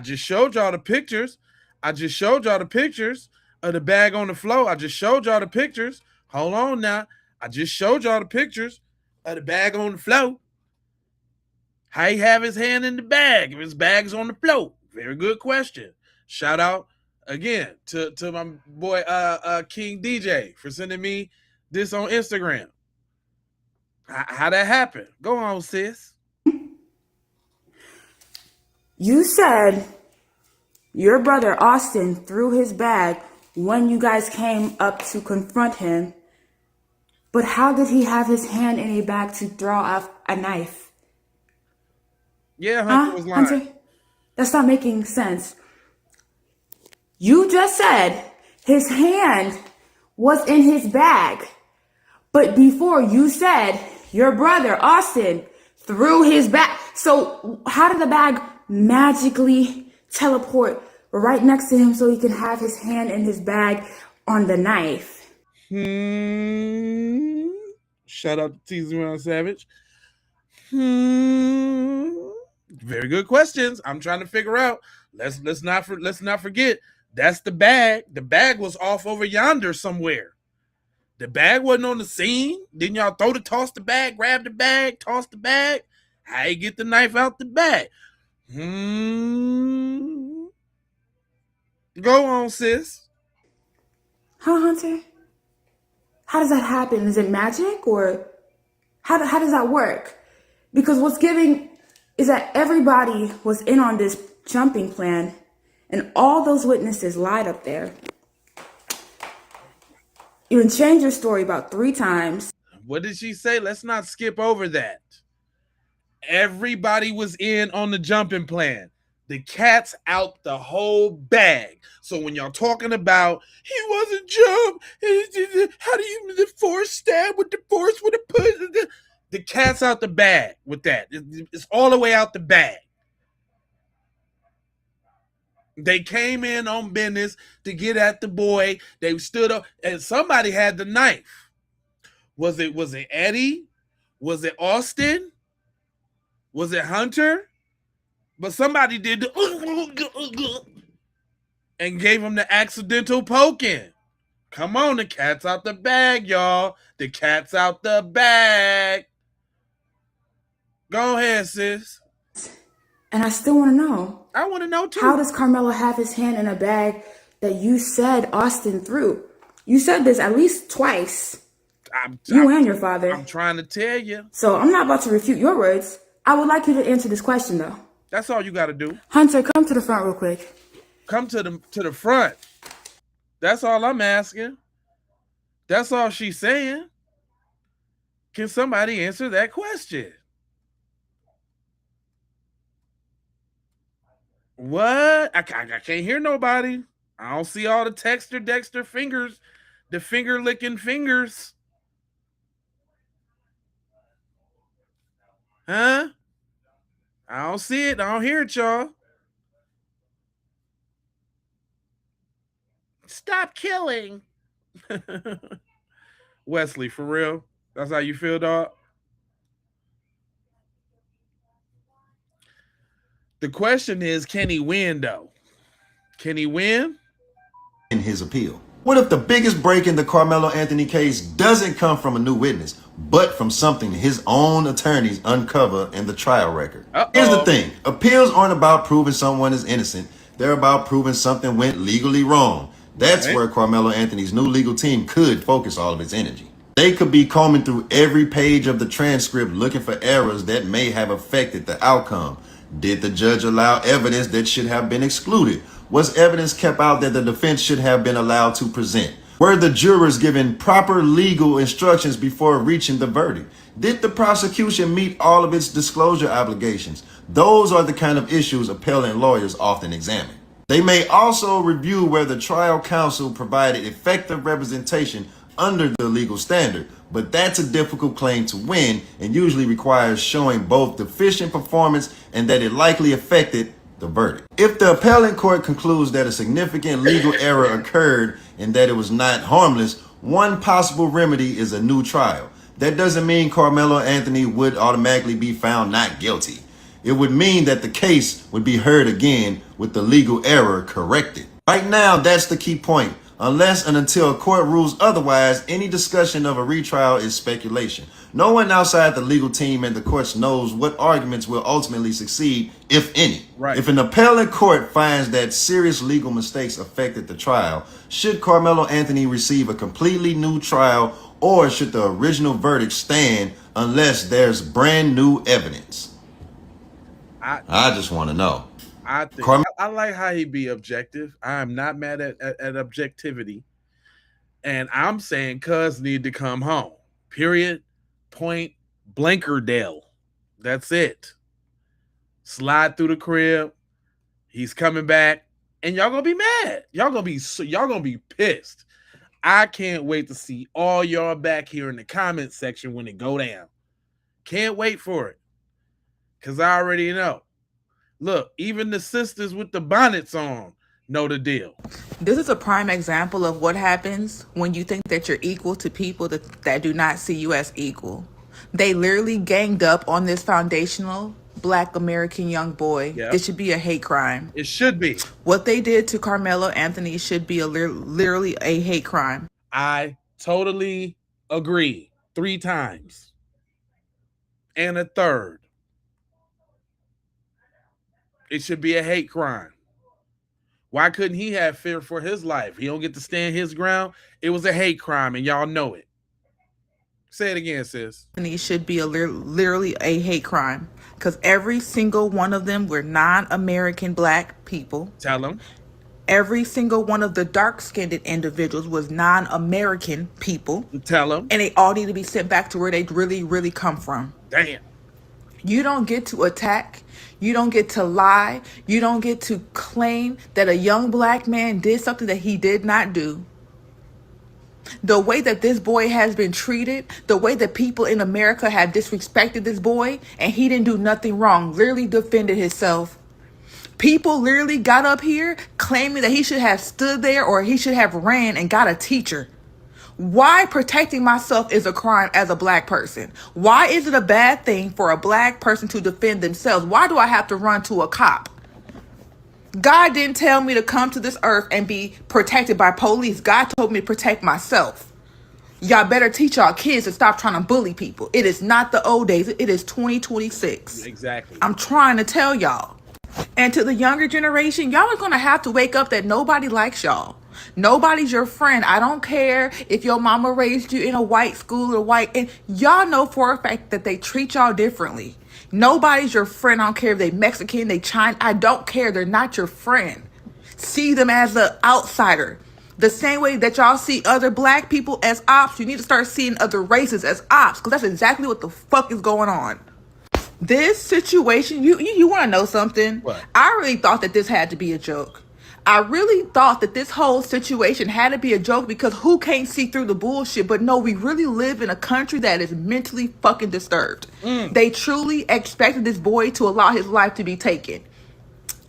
Speaker 1: just showed y'all the pictures. I just showed y'all the pictures of the bag on the floor. I just showed y'all the pictures. Hold on now. I just showed y'all the pictures of the bag on the floor. How he have his hand in the bag if his bag's on the floor? Very good question. Shout out again to my boy King DJ for sending me this on Instagram. How that happened? Go on, sis.
Speaker 16: You said your brother Austin threw his bag when you guys came up to confront him. But how did he have his hand in a bag to throw off a knife?
Speaker 1: Yeah, Hunter was lying.
Speaker 16: Hunter? That's not making sense. You just said his hand was in his bag. But before you said your brother Austin threw his bag. So how did the bag magically teleport right next to him so he can have his hand in his bag on the knife?
Speaker 1: Shout out to TZ1 Savage. Very good questions. I'm trying to figure out. Let's not forget. That's the bag. The bag was off over yonder somewhere. The bag wasn't on the scene. Didn't y'all toss the bag, grab the bag, toss the bag? How you get the knife out the bag? Go on, sis.
Speaker 16: Huh, Hunter? How does that happen? Is it magic or how does that work? Because what's giving is that everybody was in on this jumping plan and all those witnesses lied up there. You can change your story about 3 times.
Speaker 1: What did she say? Let's not skip over that. Everybody was in on the jumping plan. The cat's out the whole bag. So when y'all talking about he wasn't jumped, how do you the force stab with the force with the push? The cat's out the bag with that. It's all the way out the bag. They came in on business to get at the boy. They stood up and somebody had the knife. Was it Eddie? Was it Austin? Was it Hunter? But somebody did the and gave him the accidental poking. Come on, the cat's out the bag, y'all. The cat's out the bag. Go ahead, sis.
Speaker 16: And I still want to know.
Speaker 1: I want to know too.
Speaker 16: How does Karmelo have his hand in a bag that you said Austin threw? You said this at least twice. You and your father.
Speaker 1: I'm trying to tell you.
Speaker 16: So I'm not about to refute your words. I would like you to answer this question though.
Speaker 1: That's all you got to do.
Speaker 16: Hunter, come to the front real quick.
Speaker 1: Come to the front. That's all I'm asking. That's all she's saying. Can somebody answer that question? What? I can't hear nobody. I don't see all the Dexter fingers, the finger licking fingers. Huh? I don't see it. I don't hear it, y'all. Stop killing. Wesley, for real? That's how you feel, dog? The question is, can he win, though? Can he win?
Speaker 15: In his appeal. What if the biggest break in the Karmelo Anthony case doesn't come from a new witness, but from something his own attorneys uncover in the trial record? Here's the thing. Appeals aren't about proving someone is innocent. They're about proving something went legally wrong. That's where Karmelo Anthony's new legal team could focus all of its energy. They could be combing through every page of the transcript looking for errors that may have affected the outcome. Did the judge allow evidence that should have been excluded? Was evidence kept out that the defense should have been allowed to present? Were the jurors given proper legal instructions before reaching the verdict? Did the prosecution meet all of its disclosure obligations? Those are the kind of issues appellant lawyers often examine. They may also review whether trial counsel provided effective representation under the legal standard, but that's a difficult claim to win and usually requires showing both deficient performance and that it likely affected the verdict. If the appellate court concludes that a significant legal error occurred and that it was not harmless, One possible remedy is a new trial. That doesn't mean Karmelo Anthony would automatically be found not guilty. It would mean that the case would be heard again with the legal error corrected. Right now, that's the key point. Unless and until a court rules otherwise, any discussion of a retrial is speculation. No one outside the legal team and the courts knows what arguments will ultimately succeed, if any.
Speaker 1: Right.
Speaker 15: If an appellate court finds that serious legal mistakes affected the trial, should Karmelo Anthony receive a completely new trial, or should the original verdict stand unless there's brand new evidence? I just want to know.
Speaker 1: I think I like how he be objective. I am not mad at objectivity. And I'm saying Cuz need to come home. Period. Point Blankerdale. That's it. Slide through the crib. He's coming back. And y'all gonna be mad. Y'all gonna be pissed. I can't wait to see all y'all back here in the comment section when it go down. Can't wait for it. Cause I already know. Look, even the sisters with the bonnets on know the deal.
Speaker 17: This is a prime example of what happens when you think that you're equal to people that do not see you as equal. They literally ganged up on this foundational Black American young boy.
Speaker 1: Yep.
Speaker 17: This should be a hate crime.
Speaker 1: It should be.
Speaker 17: What they did to Karmelo Anthony should be literally a hate crime.
Speaker 1: I totally agree. 3 times. And a third. It should be a hate crime. Why couldn't he have fear for his life? He don't get to stand his ground. It was a hate crime, and y'all know it. Say it again, sis.
Speaker 17: It should be literally a hate crime because every single one of them were non-American Black people.
Speaker 1: Tell them.
Speaker 17: Every single one of the dark-skinned individuals was non-American people.
Speaker 1: Tell them.
Speaker 17: And they all need to be sent back to where they really, really come from.
Speaker 1: Damn.
Speaker 17: You don't get to attack. You don't get to lie. You don't get to claim that a young Black man did something that he did not do. The way that this boy has been treated, the way that people in America have disrespected this boy, and he didn't do nothing wrong, literally defended himself. People literally got up here claiming that he should have stood there or he should have ran and got a teacher. Why protecting myself is a crime as a Black person? Why is it a bad thing for a Black person to defend themselves? Why do I have to run to a cop? God didn't tell me to come to this earth and be protected by police. God told me to protect myself. Y'all better teach y'all kids to stop trying to bully people. It is not the old days. It is 2026.
Speaker 1: Exactly.
Speaker 17: I'm trying to tell y'all. And to the younger generation, y'all are going to have to wake up that nobody likes y'all. Nobody's your friend. I don't care if your mama raised you in a white school or white. And y'all know for a fact that they treat y'all differently. Nobody's your friend. I don't care if they Mexican, they Chinese. I don't care. They're not your friend. See them as an outsider. The same way that y'all see other Black people as ops, you need to start seeing other races as ops. Because that's exactly what the fuck is going on. This situation, you want to know something?
Speaker 1: What?
Speaker 17: I really thought that this had to be a joke. I really thought that this whole situation had to be a joke because who can't see through the bullshit? But no, we really live in a country that is mentally fucking disturbed. They truly expected this boy to allow his life to be taken.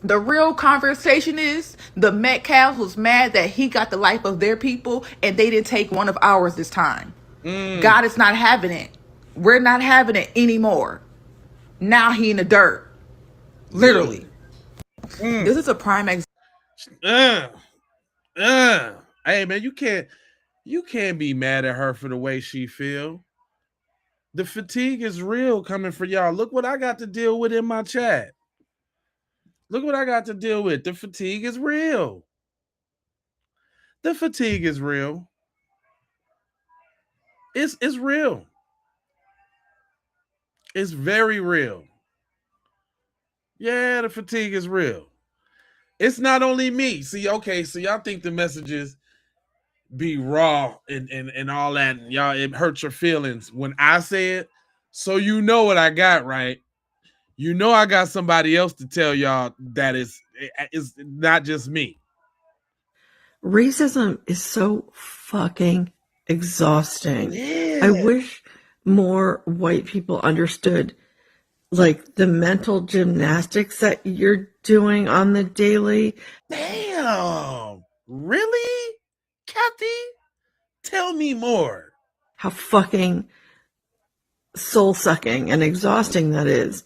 Speaker 17: The real conversation is the Metcalf was mad that he got the life of their people and they didn't take one of ours this time. God is not having it. We're not having it anymore. Now he in the dirt. Literally. This is a prime example.
Speaker 1: Hey man, you can't be mad at her for the way she feel. The fatigue is real coming for y'all. Look what I got to deal with in my chat. Look what I got to deal with. The fatigue is real. The fatigue is real. It's real. It's very real. Yeah, the fatigue is real. It's not only me. See, okay, so y'all think the messages be raw and all that, and y'all, it hurts your feelings when I say it. So you know what I got, right? You know I got somebody else to tell y'all that it's not just me.
Speaker 18: Racism is so fucking exhausting. I wish more white people understood like the mental gymnastics that you're doing on the daily.
Speaker 1: Damn. Really? Kathy? Tell me more.
Speaker 18: How fucking soul-sucking and exhausting that is.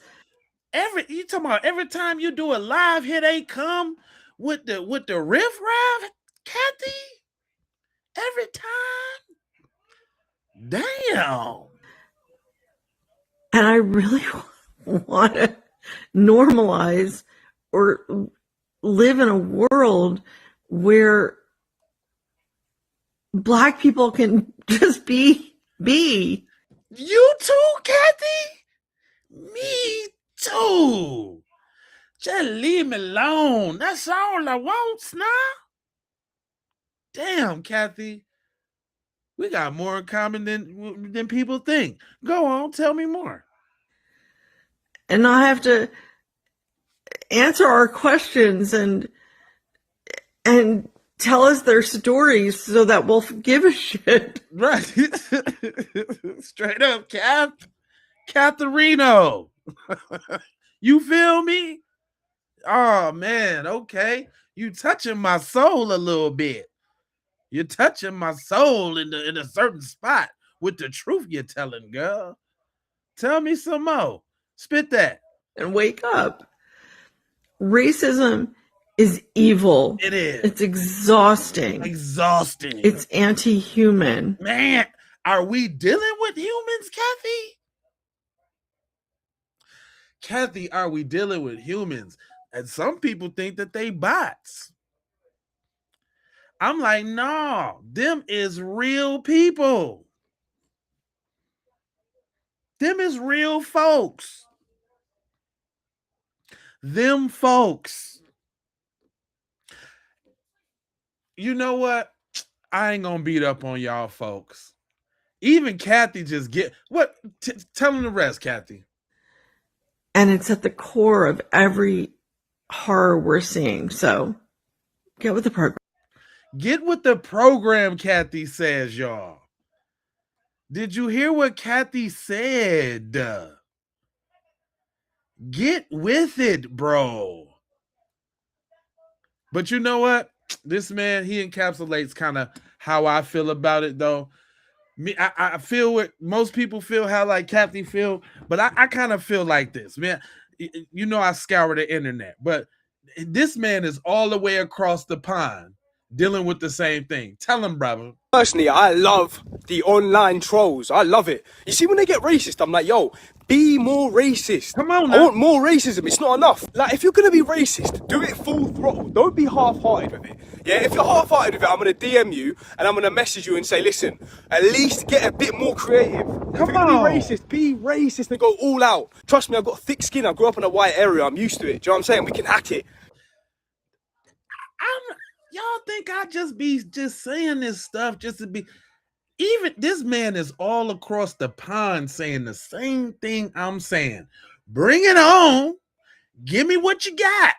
Speaker 1: You talking about every time you do a live, here they come with the riff raff, Kathy? Every time? Damn.
Speaker 18: And I really want to normalize or live in a world where Black people can just be.
Speaker 1: You too, Kathy? Me too. Just leave me alone. That's all I want now. Damn, Kathy. We got more in common than people think. Go on, tell me more.
Speaker 18: And not have to answer our questions and tell us their stories so that we'll give a shit.
Speaker 1: Right. Straight up, Catherino. You feel me? Oh, man, okay. You touching my soul a little bit. You're touching my soul in a certain spot with the truth you're telling, girl. Tell me some more. Spit that.
Speaker 18: And wake up. Racism is evil.
Speaker 1: It is.
Speaker 18: It's exhausting. It's anti-human.
Speaker 1: Man, are we dealing with humans, Kathy? Kathy, are we dealing with humans? And some people think that they bots. I'm like, no, them is real people. Them is real folks. Them folks. You know what? I ain't gonna beat up on y'all folks. Even Kathy just get what? Tell them the rest, Kathy.
Speaker 18: And it's at the core of every horror we're seeing. So get with the program.
Speaker 1: Get with the program, Kathy says, y'all. Did you hear what Kathy said? Get with it, bro. But you know what? This man, he encapsulates kind of how I feel about it, though. Me, I feel what most people feel, how like Kathy feel, but I kind of feel like this, man. You know, I scour the internet, but this man is all the way across the pond dealing with the same thing. Tell him, brother.
Speaker 19: Personally, I love the online trolls. I love it. You see, when they get racist, I'm like, yo, be more racist.
Speaker 1: Come on,
Speaker 19: I want more racism. It's not enough. Like, if you're gonna be racist, do it full throttle. Don't be half-hearted with it. Yeah, if you're half-hearted with it, I'm gonna DM you and I'm gonna message you and say, listen, at least get a bit more creative. If you're gonna be racist and go all out. Trust me, I've got thick skin. I grew up in a white area. I'm used to it. Do you know what I'm saying? We can hack it.
Speaker 1: Y'all think I just saying this stuff just to be. Even this man is all across the pond saying the same thing I'm saying. Bring it on. Give me what you got.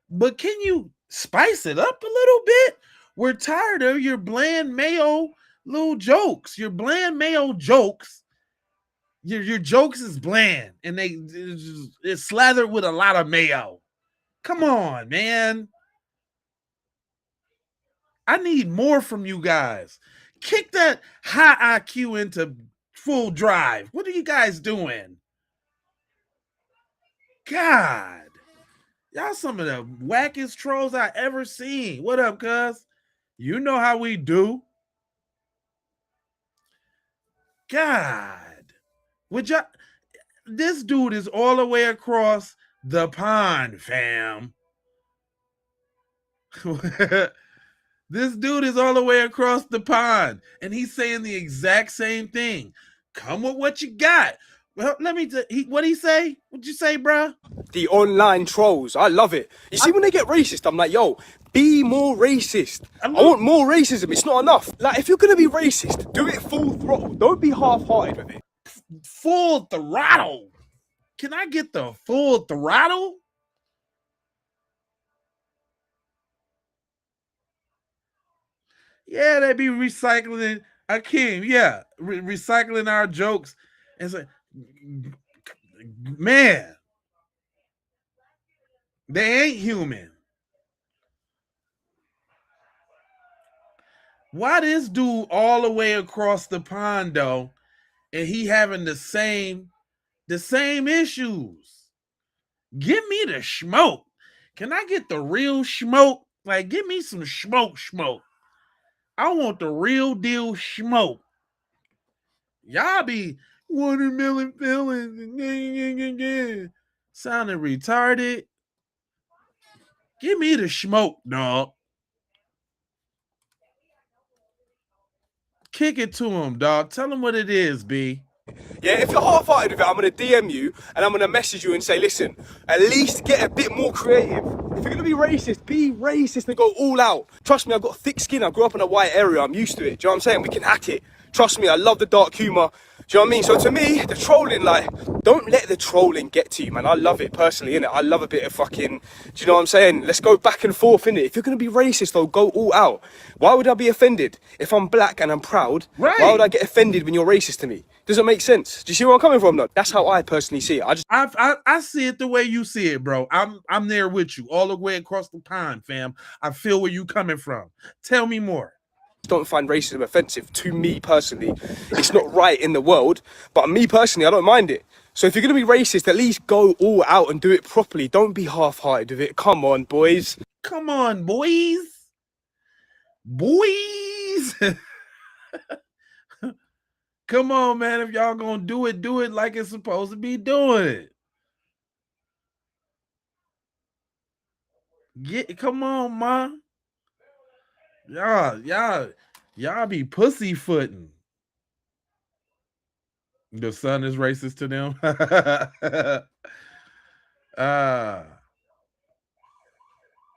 Speaker 1: But can you spice it up a little bit? We're tired of your bland mayo little jokes. Your bland mayo jokes. Your jokes is bland and it's slathered with a lot of mayo. Come on, man. I need more from you guys. Kick that high IQ into full drive. What are you guys doing? God. Y'all some of the wackest trolls I ever seen. What up, cuz? You know how we do. God. Would y'all... This dude is all the way across the pond, fam. This dude is all the way across the pond, and he's saying the exact same thing. Come with what you got. Well, let me. What'd he say? What'd you say, bro?
Speaker 19: The online trolls. I love it. You see, when they get racist, I'm like, yo, be more racist. I want more racism. It's not enough. Like, if you're gonna be racist, do it full throttle. Don't be half-hearted with it.
Speaker 1: Full throttle. Can I get the full throttle? Yeah, they be recycling Akeem. Yeah, recycling our jokes. And say, man, they ain't human. Why this dude all the way across the pond though, and he having the same issues? Give me the smoke. Can I get the real smoke? Like, give me some smoke. I want the real deal smoke. Y'all be watermelon feelings. Sounding retarded. Give me the smoke, dog. Kick it to him, dog. Tell him what it is, B.
Speaker 19: Yeah, if you're half-hearted with it, I'm going to DM you and I'm going to message you and say, listen, at least get a bit more creative. If you're going to be racist and go all out. Trust me, I've got thick skin. I grew up in a white area. I'm used to it. Do you know what I'm saying? We can hack it. Trust me, I love the dark humour. Do you know what I mean? So to me, the trolling, like, don't let the trolling get to you, man. I love it personally, innit? I love a bit of fucking, do you know what I'm saying? Let's go back and forth, innit? If you're going to be racist, though, go all out. Why would I be offended? If I'm black and I'm proud, why would I get offended when you're racist to me? Does it make sense? Do you see where I'm coming from, though? That's how I personally see it.
Speaker 1: I see it the way you see it, bro. I'm there with you, all the way across the pond, fam. I feel where you coming from. Tell me more.
Speaker 19: Don't find racism offensive. To me personally, it's not right in the world, but me personally, I don't mind it. So if you're going to be racist, at least go all out and do it properly. Don't be half-hearted with it. Come on, boys.
Speaker 1: Come on, boys. Come on, man. If y'all gonna do it like it's supposed to be doing it. Come on, man. Y'all be pussyfooting. The son is racist to them.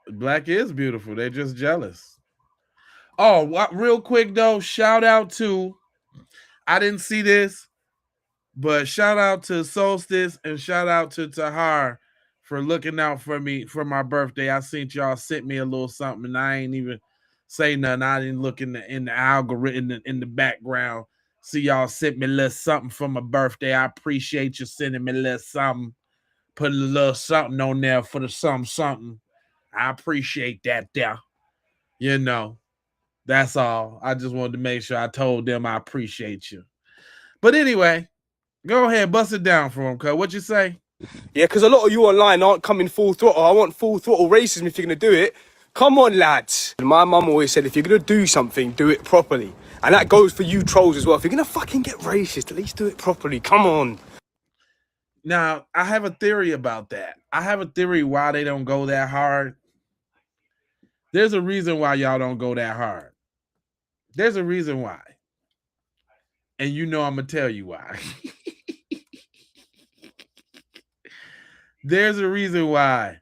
Speaker 1: Black is beautiful. They're just jealous. Oh, real quick though, shout out to, I didn't see this, but shout out to Solstice and shout out to Tahar for looking out for me for my birthday. I seen y'all sent me a little something and I ain't even say nothing. I didn't look in the algorithm in the background. See y'all sent me a little something for my birthday. I appreciate you sending me a little something. Put a little something on there for the something. I appreciate that there. You know, that's all. I just wanted to make sure I told them I appreciate you. But anyway, go ahead, bust it down for him, cuz. What you say?
Speaker 19: Yeah, because a lot of you online aren't coming full throttle. I want full throttle racism if you're going to do it. Come on, lads. My mum always said, if you're going to do something, do it properly. And that goes for you trolls as well. If you're going to fucking get racist, at least do it properly. Come on.
Speaker 1: Now, I have a theory about that. I have a theory why they don't go that hard. There's a reason why y'all don't go that hard. There's a reason why. And you know I'm going to tell you why. There's a reason why,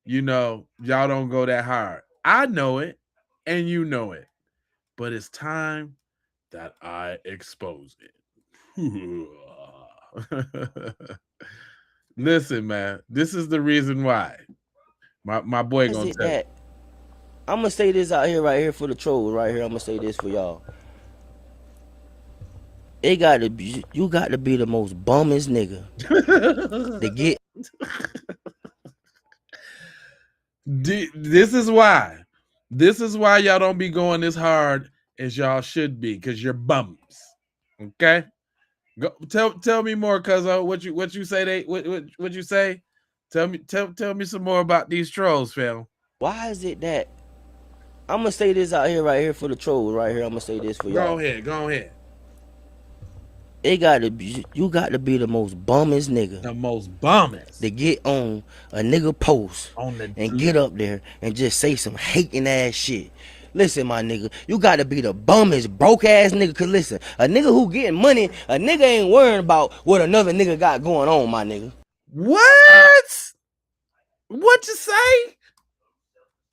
Speaker 1: y'all don't go that hard. I know it, and you know it. But it's time that I expose it. Listen, man, this is the reason why. My boy gonna tell you.
Speaker 20: I'm gonna say this out here, right here for the trolls, right here. I'm gonna say this for y'all. You got to be the most bummest nigga to get.
Speaker 1: This is why. This is why y'all don't be going as hard as y'all should be, because you're bums. Okay? Go tell me more, cuzzo. What you say what you say? Tell me some more about these trolls, fam.
Speaker 20: Why is it that I'm gonna say this out here, right here for the trolls, right here. I'm gonna say this for y'all.
Speaker 1: Go ahead.
Speaker 20: You got to be the most bummest nigga.
Speaker 1: The most bummest.
Speaker 20: To get on a nigga post and get up there and just say some hating ass shit. Listen, my nigga, you got to be the bummest, broke ass nigga. Cause listen, a nigga who getting money, a nigga ain't worrying about what another nigga got going on, my nigga.
Speaker 1: What? What you say?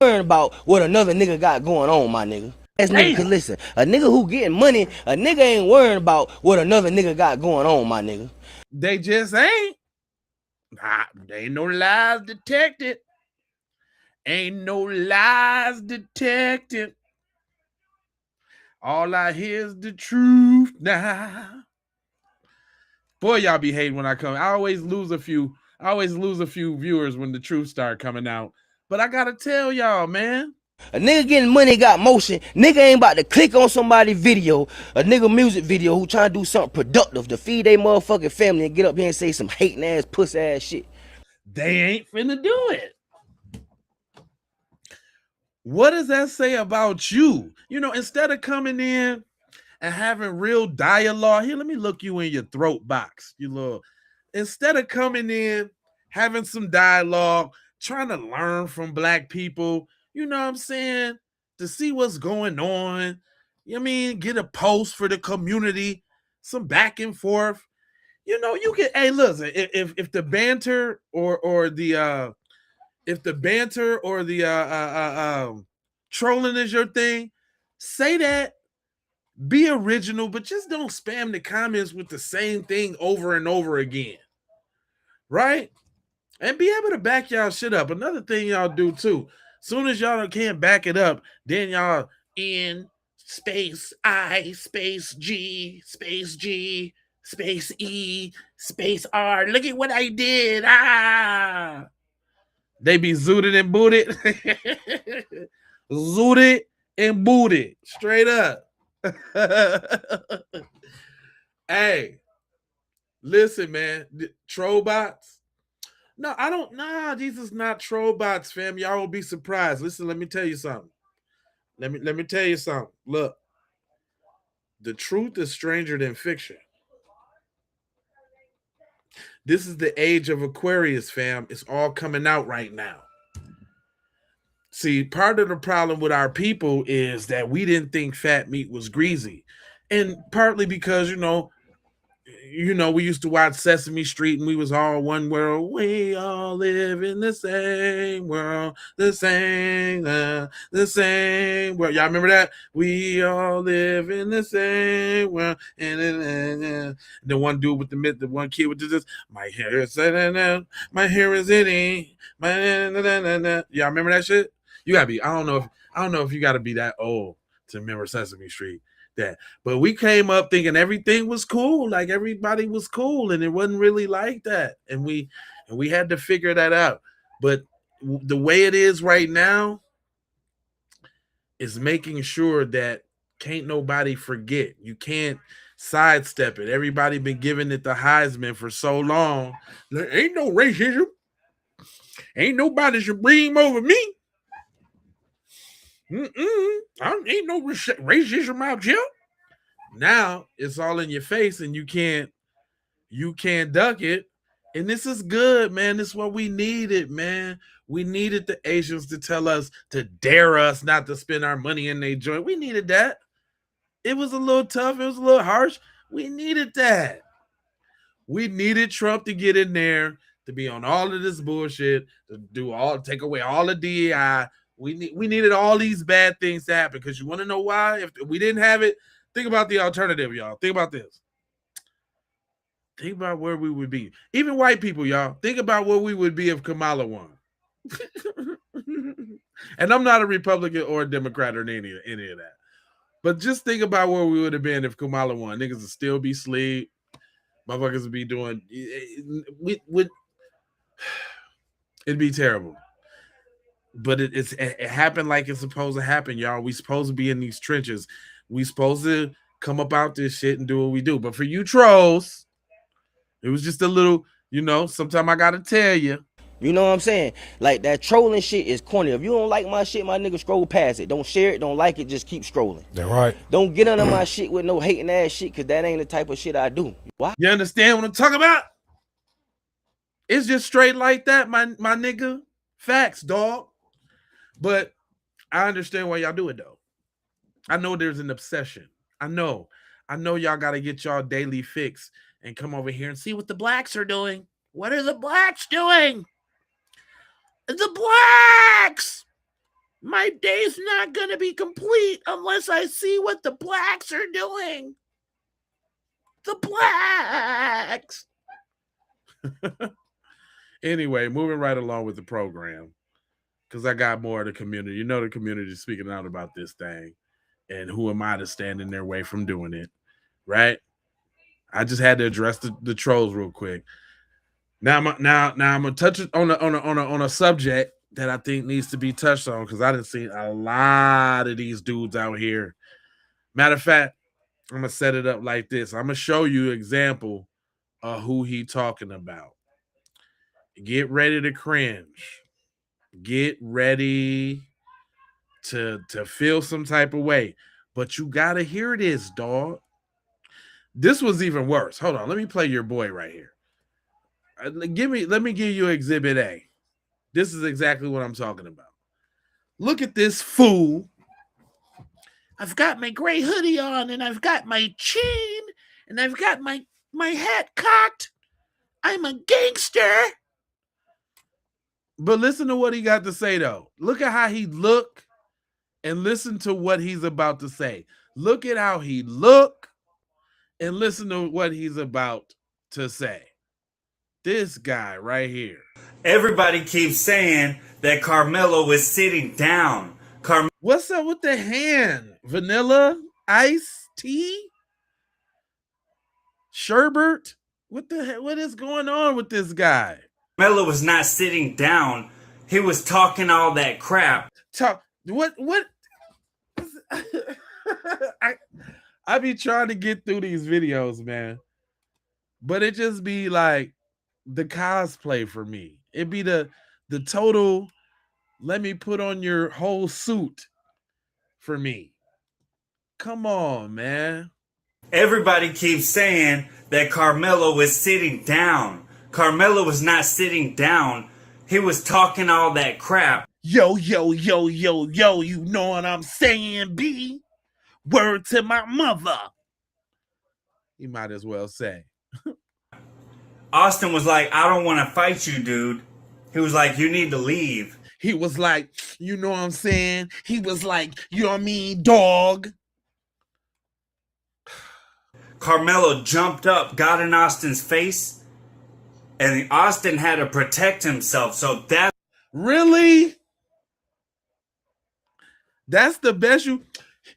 Speaker 20: Worrying about what another nigga got going on, my nigga. Nigga, cause listen, a nigga who getting money, a nigga ain't worrying about what another nigga got going on, my nigga.
Speaker 1: They just ain't. There ain't no lies detected. Ain't no lies detected. All I hear is the truth now. Boy, y'all be hating when I come. I always lose a few viewers when the truth start coming out. But I gotta tell y'all, man.
Speaker 20: A nigga getting money got motion. Nigga ain't about to click on somebody's video, a nigga music video who trying to do something productive to feed their motherfucking family and get up here and say some hating ass, puss ass shit.
Speaker 1: They ain't finna do it. What does that say about you? You know, instead of coming in and having real dialogue, here, let me look you in your throat box, you little. Instead of coming in, having some dialogue, trying to learn from black people, you know what I'm saying? To see what's going on. You know what I mean? Get a post for the community, some back and forth. You know, you can, hey, listen, if the banter or the if the banter or the trolling is your thing, say that. Be original, but just don't spam the comments with the same thing over and over again. Right? And be able to back y'all shit up. Another thing y'all do too. Soon as y'all can't back it up, then y'all in space I space G space G space E space R. Look at what I did. Ah. They be zooted and booted. Zooted and booted. Straight up. Hey, listen, man. Troll bots. No, I don't. Nah, these is not troll bots, fam. Y'all will be surprised. Listen, let me tell you something. Let me tell you something. Look, the truth is stranger than fiction. This is the age of Aquarius, fam. It's all coming out right now. See, part of the problem with our people is that we didn't think fat meat was greasy. And partly because, we used to watch Sesame Street and we was all one world. We all live in the same world, the same world. Y'all remember that? We all live in the same world. And the one dude with the one kid with this, my hair is my hair is itty. Y'all remember that shit? You gotta be. I don't know if you gotta be that old to remember Sesame Street. That, but we came up thinking everything was cool, like everybody was cool, and it wasn't really like that, and we had to figure that out. But the way it is right now is making sure that can't nobody forget. You can't sidestep it. Everybody been giving it the Heisman for so long. There ain't no racism. Ain't nobody supreme over me. Ain't no racism out here. Now it's all in your face and you can't duck it. And this is good, man. This is what we needed, man. We needed the Asians to tell us, to dare us not to spend our money in their joint. We needed that. It was a little tough. It was a little harsh. We needed that. We needed Trump to get in there, to be on all of this bullshit, to take away all the DEI. We needed all these bad things to happen, because you want to know why? If we didn't have it, think about the alternative, y'all. Think about this. Think about where we would be. Even white people, y'all. Think about where we would be if Kamala won. And I'm not a Republican or a Democrat or any of that. But just think about where we would have been if Kamala won. Niggas would still be asleep. Motherfuckers would be doing. It'd be terrible. But it happened like it's supposed to happen, y'all. We supposed to be in these trenches. We supposed to come up out this shit and do what we do. But for you trolls, it was just a little, sometime I gotta tell you.
Speaker 20: You know what I'm saying? Like, that trolling shit is corny. If you don't like my shit, my nigga, scroll past it. Don't share it, don't like it, just keep scrolling.
Speaker 19: That's right.
Speaker 20: Don't get under my shit with no hating ass shit, because that ain't the type of shit I do. Why?
Speaker 1: You understand what I'm talking about? It's just straight like that, my nigga. Facts, dog. But I understand why y'all do it, though. I know there's an obsession. I know y'all got to get y'all daily fix and come over here and see what the blacks are doing. What are the blacks doing? The blacks! My day's not going to be complete unless I see what the blacks are doing. The blacks! Anyway, moving right along with the program, because I got more of the community. You know, the community is speaking out about this thing. And who am I to stand in their way from doing it, right? I just had to address the trolls real quick. Now I'm gonna touch it on a subject that I think needs to be touched on because I done seen a lot of these dudes out here. Matter of fact, I'm gonna set it up like this. I'm gonna show you an example of who he talking about. Get ready to cringe. Get ready to feel some type of way. But you gotta hear this, dog. This was even worse. Hold on, let me play your boy right here. Let me give you Exhibit A. This is exactly what I'm talking about. Look at this fool. I've got my gray hoodie on and I've got my chain and I've got my hat cocked. I'm a gangster. But listen to what he got to say though. Look at how he look and listen to what he's about to say. Look at how he look and listen to what he's about to say. This guy right here.
Speaker 21: Everybody keeps saying that Karmelo is sitting down.
Speaker 1: What's up with the hand? Vanilla? Ice? Tea? Sherbert? What is going on with this guy?
Speaker 21: Karmelo was not sitting down. He was talking all that crap.
Speaker 1: What I be trying to get through these videos, man. But it just be like the cosplay for me. It be the total let me put on your whole suit for me. Come on, man.
Speaker 21: Everybody keeps saying that Karmelo is sitting down. Karmelo was not sitting down. He was talking all that crap.
Speaker 1: Yo, yo, yo, yo, yo, you know what I'm saying, B? Word to my mother. You might as well say.
Speaker 21: Austin was like, I don't want to fight you, dude. He was like, you need to leave.
Speaker 1: He was like, you know what I'm saying? He was like, you know what I mean, dog?
Speaker 21: Karmelo jumped up, got in Austin's face, and Austin had to protect himself. So that
Speaker 1: really? That's the best you.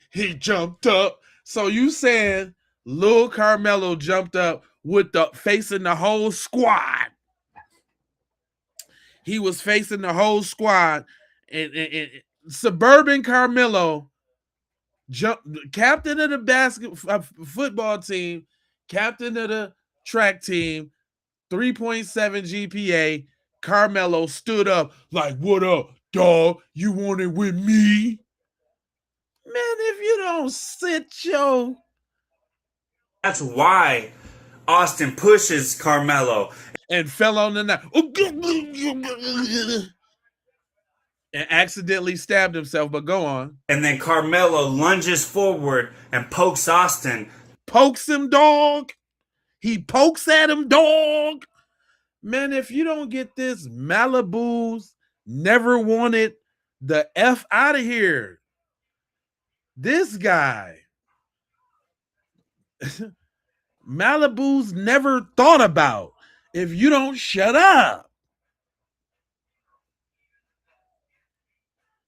Speaker 1: He jumped up. So you saying Lil Karmelo jumped up with the facing the whole squad? He was facing the whole squad, and suburban Karmelo, captain of the football team, captain of the track team, 3.7 GPA. Karmelo stood up like, "What up, dog? You want it with me?" Man, if you don't sit your...
Speaker 21: That's why Austin pushes Karmelo.
Speaker 1: And fell on the knife. And accidentally stabbed himself, but go on.
Speaker 21: And then Karmelo lunges forward and pokes Austin.
Speaker 1: Pokes him, dog. He pokes at him, dog. Man, if you don't get this Malibu's never wanted the F out of here. This guy. Malibu's never thought about if you don't shut up.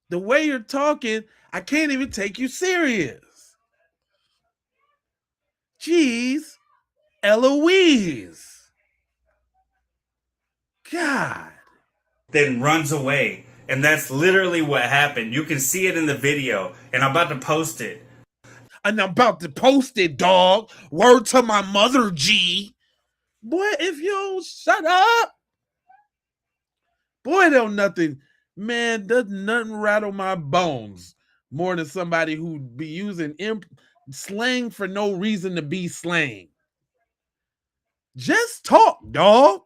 Speaker 1: The way you're talking, I can't even take you serious. Jeez, Eloise. God.
Speaker 21: Then runs away. And that's literally what happened. You can see it in the video. And I'm about to post it.
Speaker 1: And I'm about to post it, dog. Word to my mother, G. Boy, if you don't shut up. Boy, don't nothing. Man, does nothing rattle my bones more than somebody who be using slang for no reason to be slang. Just talk, dog.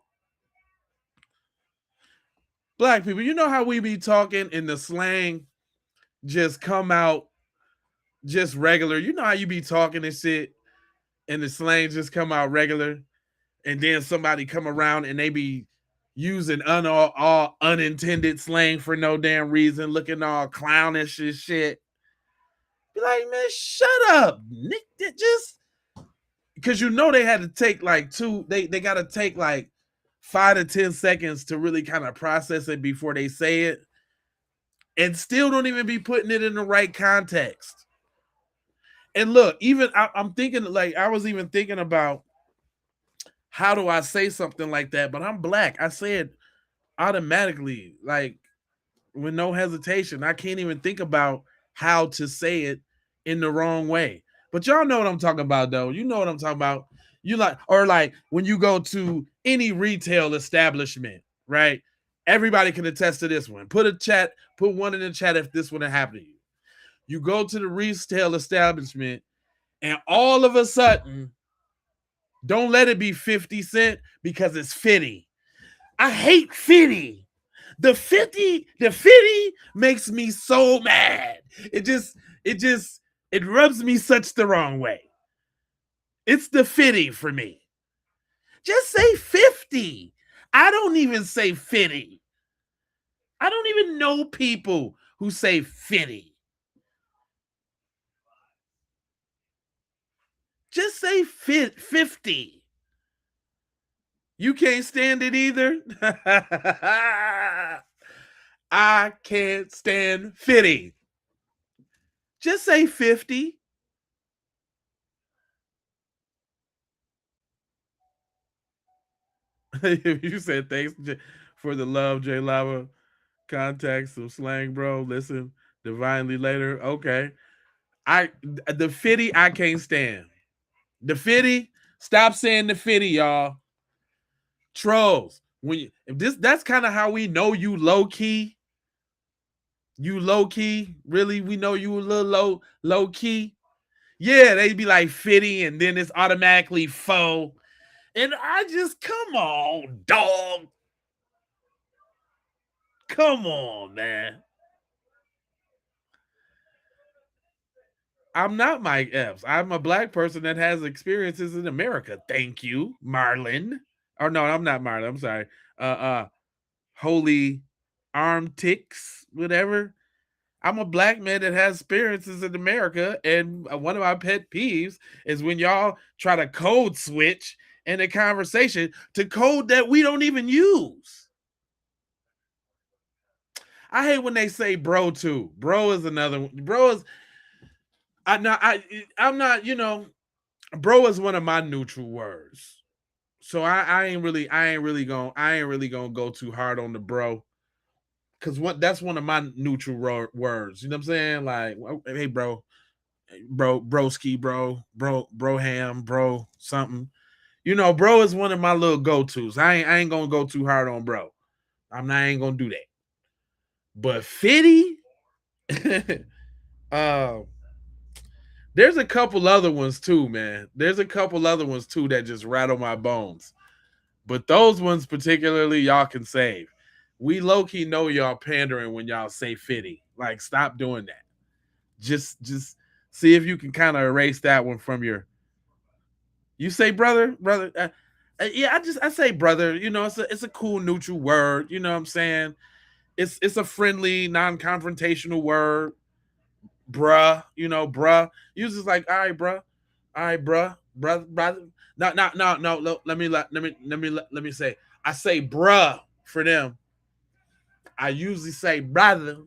Speaker 1: Black people, you know how we be talking and the slang just come out just regular. You know how you be talking and shit and the slang just come out regular, and then somebody come around and they be using all unintended slang for no damn reason, looking all clownish and shit. Be like, man, shut up, Nick. Just because you know they had to take like they got to take like 5 to 10 seconds to really kind of process it before they say it, and still don't even be putting it in the right context. And look, even I'm thinking, like, I was even thinking about how do I say something like that, but I'm black. I say it automatically. Like, with no hesitation. I can't even think about how to say it in the wrong way. But y'all know what I'm talking about, though. You know what I'm talking about. You like, or like when you go to any retail establishment, right? Everybody can attest to this one. Put one in the chat if this would have happened to you. You go to the retail establishment, and all of a sudden, don't let it be 50 cent because it's 50. I hate 50. The 50 makes me so mad. It rubs me such the wrong way. It's the 50 for me. Just say 50. I don't even say 50. I don't even know people who say 50. Just say 50. You can't stand it either? I can't stand 50. Just say 50. You said thanks for the love, J Lava. Contact some slang, bro. Listen divinely later. Okay. The 50 I can't stand. The 50, stop saying the 50, y'all. Trolls. That's kind of how we know you low key. You low key. Really, we know you a little low key. Yeah, they'd be like 50 and then it's automatically faux. And I just, come on, dog. Come on, man. I'm not Mike Epps. I'm a black person that has experiences in America. Thank you, Marlon. Or no, I'm not Marlon. I'm sorry. Holy arm ticks, whatever. I'm a black man that has experiences in America, and one of my pet peeves is when y'all try to code switch in a conversation to code that we don't even use. I hate when they say bro too. Bro is another one. Bro is I'm not, bro is one of my neutral words. So I ain't really gonna go too hard on the bro. Cause that's one of my neutral words. You know what I'm saying? Like, hey bro, broski, bro ham, bro something. Bro is one of my little go-tos. I ain't gonna go too hard on bro. I ain't gonna do that. But 50, there's a couple other ones too, man. There's a couple other ones too that just rattle my bones. But those ones particularly, y'all can save. We low-key know y'all pandering when y'all say 50. Like, stop doing that. Just see if you can kind of erase that one from your. You say brother. Yeah, I say brother. It's a cool neutral word. You know what I'm saying? It's a friendly, non-confrontational word. Bruh, bruh. Uses like, all right, bruh, brother. No. Let me say. I say bruh for them. I usually say brother,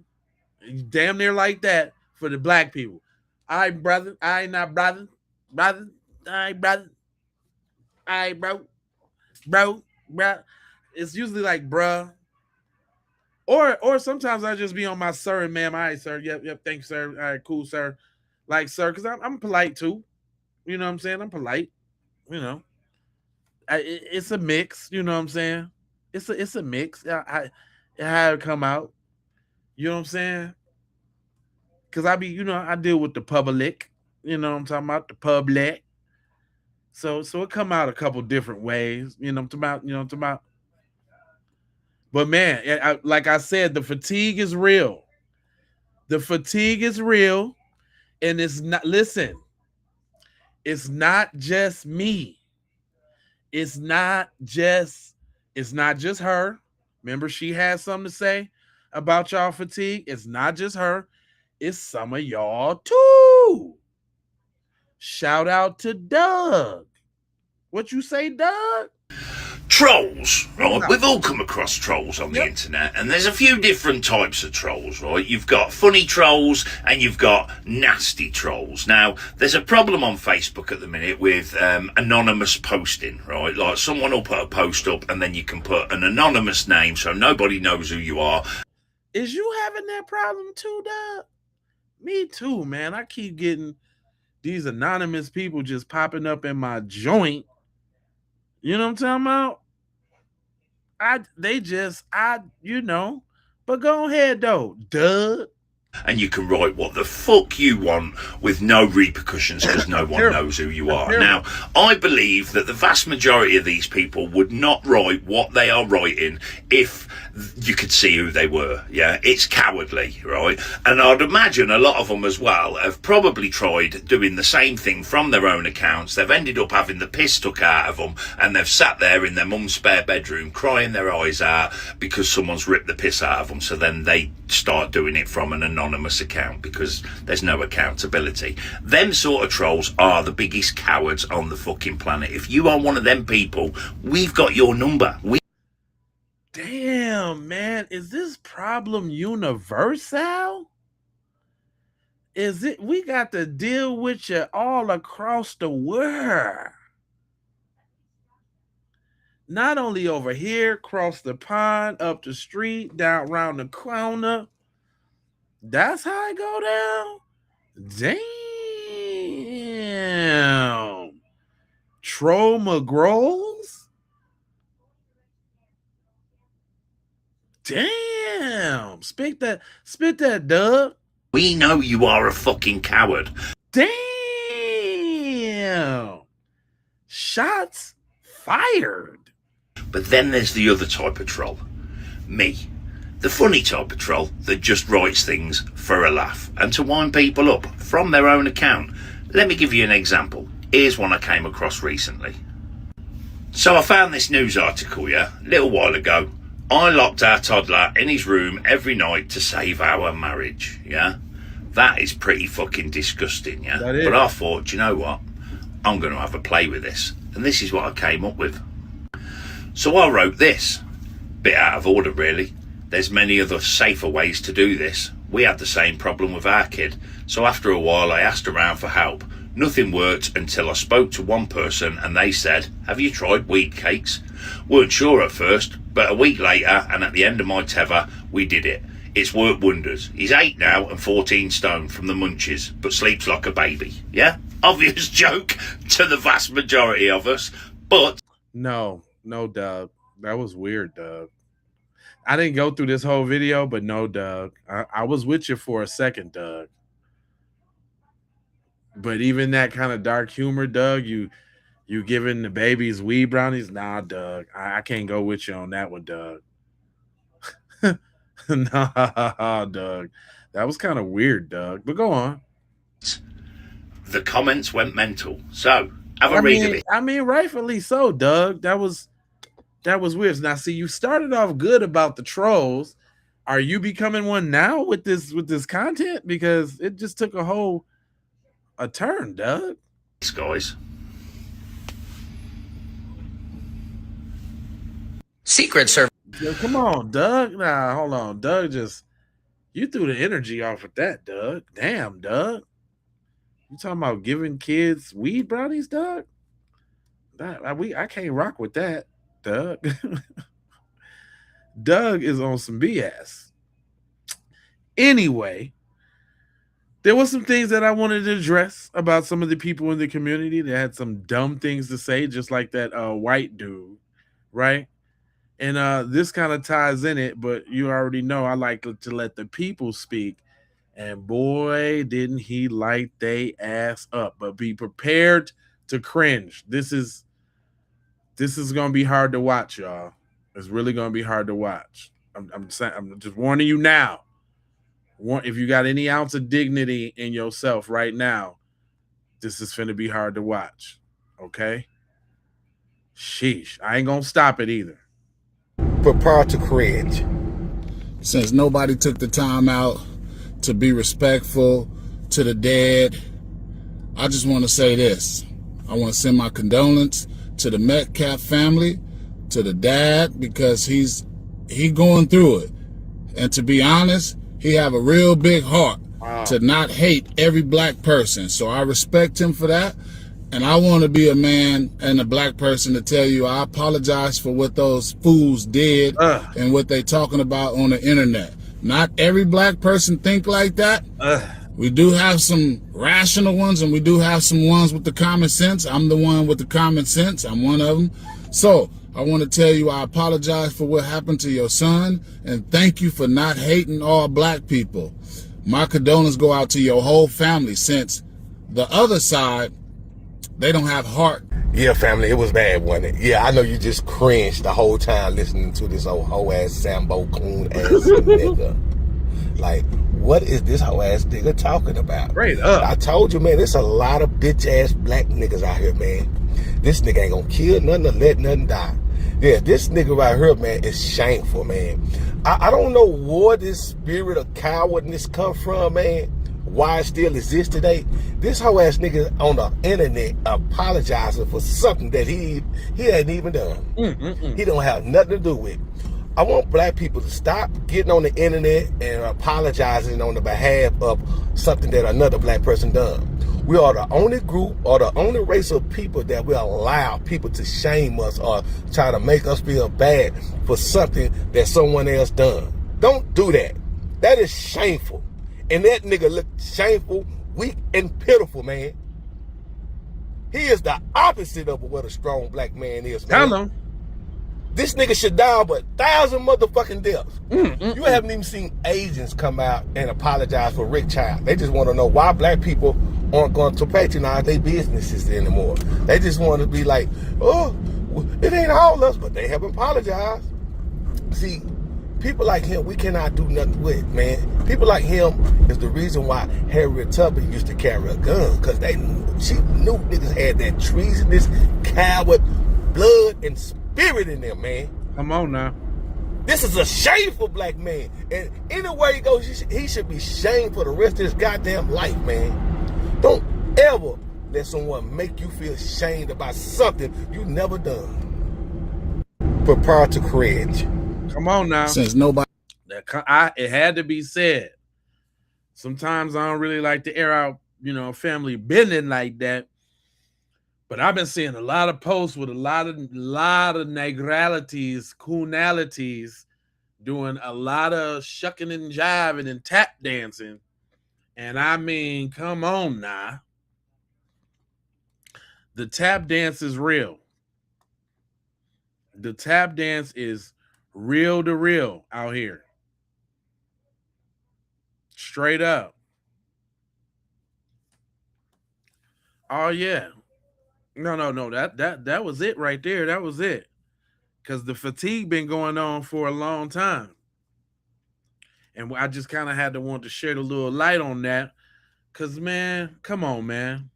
Speaker 1: damn near like that for the black people. All right, brother. All right, not brother. All right, brother. All right, bro. It's usually like bruh. Or sometimes I just be on my sir and ma'am. All right, sir. Yep. Thanks, sir. All right, cool, sir. Like, sir, because I'm polite too. You know what I'm saying? I'm polite. It's a mix. You know what I'm saying? It's a mix. How it come out. You know what I'm saying? Because I deal with the public. You know what I'm talking about? The public. So it come out a couple different ways. I'm talking about. But man, like I said, the fatigue is real. The fatigue is real. And it's not, listen, it's not just me. It's not just her. Remember, she has something to say about y'all fatigue. It's not just her. It's some of y'all too. Shout out to Doug. What you say, Doug?
Speaker 4: Trolls, right? We've all come across trolls on the internet, and there's a few different types of trolls, right? You've got funny trolls and you've got nasty trolls. Now, there's a problem on Facebook at the minute with anonymous posting, right? Like, someone will put a post up and then you can put an anonymous name so nobody knows who you are.
Speaker 1: Is you having that problem too, Doug? Me too, man. I keep getting these anonymous people just popping up in my joint. You know what I'm talking about? But go ahead though, Doug.
Speaker 4: And you can write what the fuck you want with no repercussions because no one knows who you are. Now, I believe that the vast majority of these people would not write what they are writing if you could see who they were. Yeah, it's cowardly, right? And I'd imagine a lot of them as well have probably tried doing the same thing from their own accounts. They've ended up having the piss took out of them, and they've sat there in their mum's spare bedroom crying their eyes out because someone's ripped the piss out of them. So then they start doing it from an anonymous account because there's no accountability. Them sort of trolls are the biggest cowards on the fucking planet. If you are one of them people, we've got your number.
Speaker 1: Damn, man, is this problem universal? Is it we got to deal with you all across the world? Not only over here, across the pond, up the street, down around the corner. That's how I go down? Damn. Troll McGrolls? Damn. Spit that, Dub.
Speaker 4: We know you are a fucking coward.
Speaker 1: Damn. Shots fired.
Speaker 4: But then there's the other type of troll. Me. The funny type of troll that just writes things for a laugh and to wind people up from their own account. Let me give you an example. Here's one I came across recently. So I found this news article, a little while ago. I locked our toddler in his room every night to save our marriage, That is pretty fucking disgusting, But I thought, you know what? I'm going to have a play with this. And this is what I came up with. So I wrote this. Bit out of order, really. There's many other safer ways to do this. We had the same problem with our kid. So after a while, I asked around for help. Nothing worked until I spoke to one person and they said, have you tried weed cakes? Weren't sure at first, but a week later and at the end of my tether, we did it. It's worked wonders. He's 8 now and 14 stone from the munchies, but sleeps like a baby. Obvious joke to the vast majority of us, but...
Speaker 1: No, Doug. That was weird, Doug. I didn't go through this whole video, but no, Doug. I was with you for a second, Doug. But even that kind of dark humor, Doug, you giving the babies weed brownies? Nah, Doug. I can't go with you on that one, Doug. Nah, Doug. That was kind of weird, Doug. But go on.
Speaker 4: The comments went mental. So, have a read of it.
Speaker 1: I mean, rightfully so, Doug. That was weird. Now, see, you started off good about the trolls. Are you becoming one now with this content? Because it just took a turn, Doug.
Speaker 4: These guys.
Speaker 11: Secret Service.
Speaker 1: Yo, come on, Doug. Nah, hold on. Doug you threw the energy off with that, Doug. Damn, Doug. You talking about giving kids weed brownies, Doug? I can't rock with that, Doug. Doug is on some BS. Anyway, there was some things that I wanted to address about some of the people in the community that had some dumb things to say, just like that white dude, right? And this kind of ties in it, but you already know I like to let the people speak. And boy, didn't he light they ass up. But be prepared to cringe. This is going to be hard to watch, y'all. It's really going to be hard to watch. I'm just warning you now. If you got any ounce of dignity in yourself right now, this is finna be hard to watch. Okay? Sheesh. I ain't gonna stop it either.
Speaker 3: Prepare to cringe. Since nobody took the time out to be respectful to the dead, I just want to say this. I want to send my condolence to the Metcalf family, to the dad, because he going through it. And to be honest, he have a real big heart to not hate every black person. So I respect him for that. And I want to be a man and a black person to tell you I apologize for what those fools did and what they talking about on the internet. Not every black person think like that. We do have some rational ones, and we do have some ones with the common sense. I'm the one with the common sense. I'm one of them. So I want to tell you I apologize for what happened to your son, and thank you for not hating all black people. My condolences go out to your whole family, since the other side, they don't have heart.
Speaker 9: Yeah, family, it was bad, wasn't it? Yeah, I know you just cringed the whole time listening to this old hoe-ass Sambo coon-ass nigga. Like, what is this hoe-ass nigga talking about?
Speaker 1: Straight up.
Speaker 9: I told you, man, there's a lot of bitch-ass black niggas out here, man. This nigga ain't gonna kill nothing or let nothing die. Yeah, this nigga right here, man, is shameful, man. I don't know where this spirit of cowardness come from, man. Why it still exists today. This whole ass nigga on the internet apologizing for something that he hadn't even done. He don't have nothing to do with. I want black people to stop getting on the internet and apologizing on the behalf of something that another black person done. We are the only group or the only race of people that will allow people to shame us or try to make us feel bad for something that someone else done. Don't do that. That is shameful. And that nigga looked shameful, weak, and pitiful, man. He is the opposite of what a strong black man is, man.
Speaker 1: Hello.
Speaker 9: This nigga should die but 1,000 motherfucking deaths. You haven't even seen Asians come out and apologize for Rick Child. They just want to know why black people aren't going to patronize their businesses anymore. They just want to be like, oh, it ain't all us, but they have apologized. See, people like him, we cannot do nothing with, man. People like him is the reason why Harriet Tubman used to carry a gun, because she knew niggas had that treasonous, coward, blood, and spirit in them, man.
Speaker 1: Come on now.
Speaker 9: This is a shameful black man. And anywhere he goes, he should be shamed for the rest of his goddamn life, man. Don't ever let someone make you feel shamed about something you never done. Prepare to cringe.
Speaker 1: Come on now.
Speaker 3: Since nobody...
Speaker 1: It had to be said. Sometimes I don't really like to air out, family business like that. But I've been seeing a lot of posts with a lot of negralities, coonalities, doing a lot of shucking and jiving and tap dancing. And I mean, come on now. The tap dance is real. The tap dance is real to real out here. Straight up. Oh yeah. No. That was it right there. That was it. Because the fatigue been going on for a long time. And I just kind of had to want to shed a little light on that. Because, man, come on, man.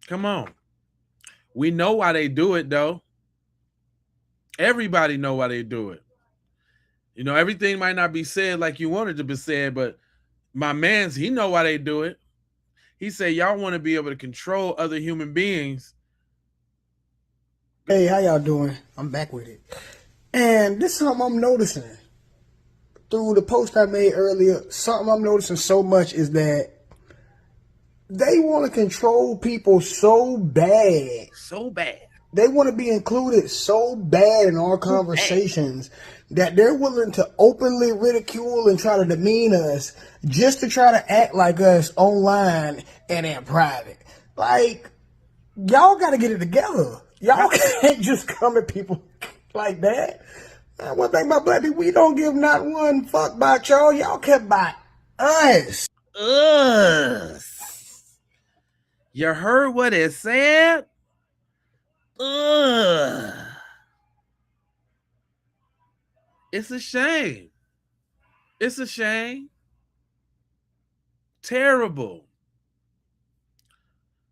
Speaker 1: Come on. We know why they do it, though. Everybody know why they do it. Everything might not be said like you want it to be said, but my man's, he know why they do it. He said, y'all want to be able to control other human beings.
Speaker 5: Hey, how y'all doing? I'm back with it. And this is something I'm noticing. Through the post I made earlier, something I'm noticing so much is that they want to control people so bad.
Speaker 1: So bad.
Speaker 5: They want to be included so bad in our conversations that they're willing to openly ridicule and try to demean us just to try to act like us online and in private. Like, y'all got to get it together. Y'all can't just come at people like that. One thing about black people, we don't give not one fuck about y'all. Y'all care about us.
Speaker 1: You heard what it said? It's a shame. It's a shame. Terrible.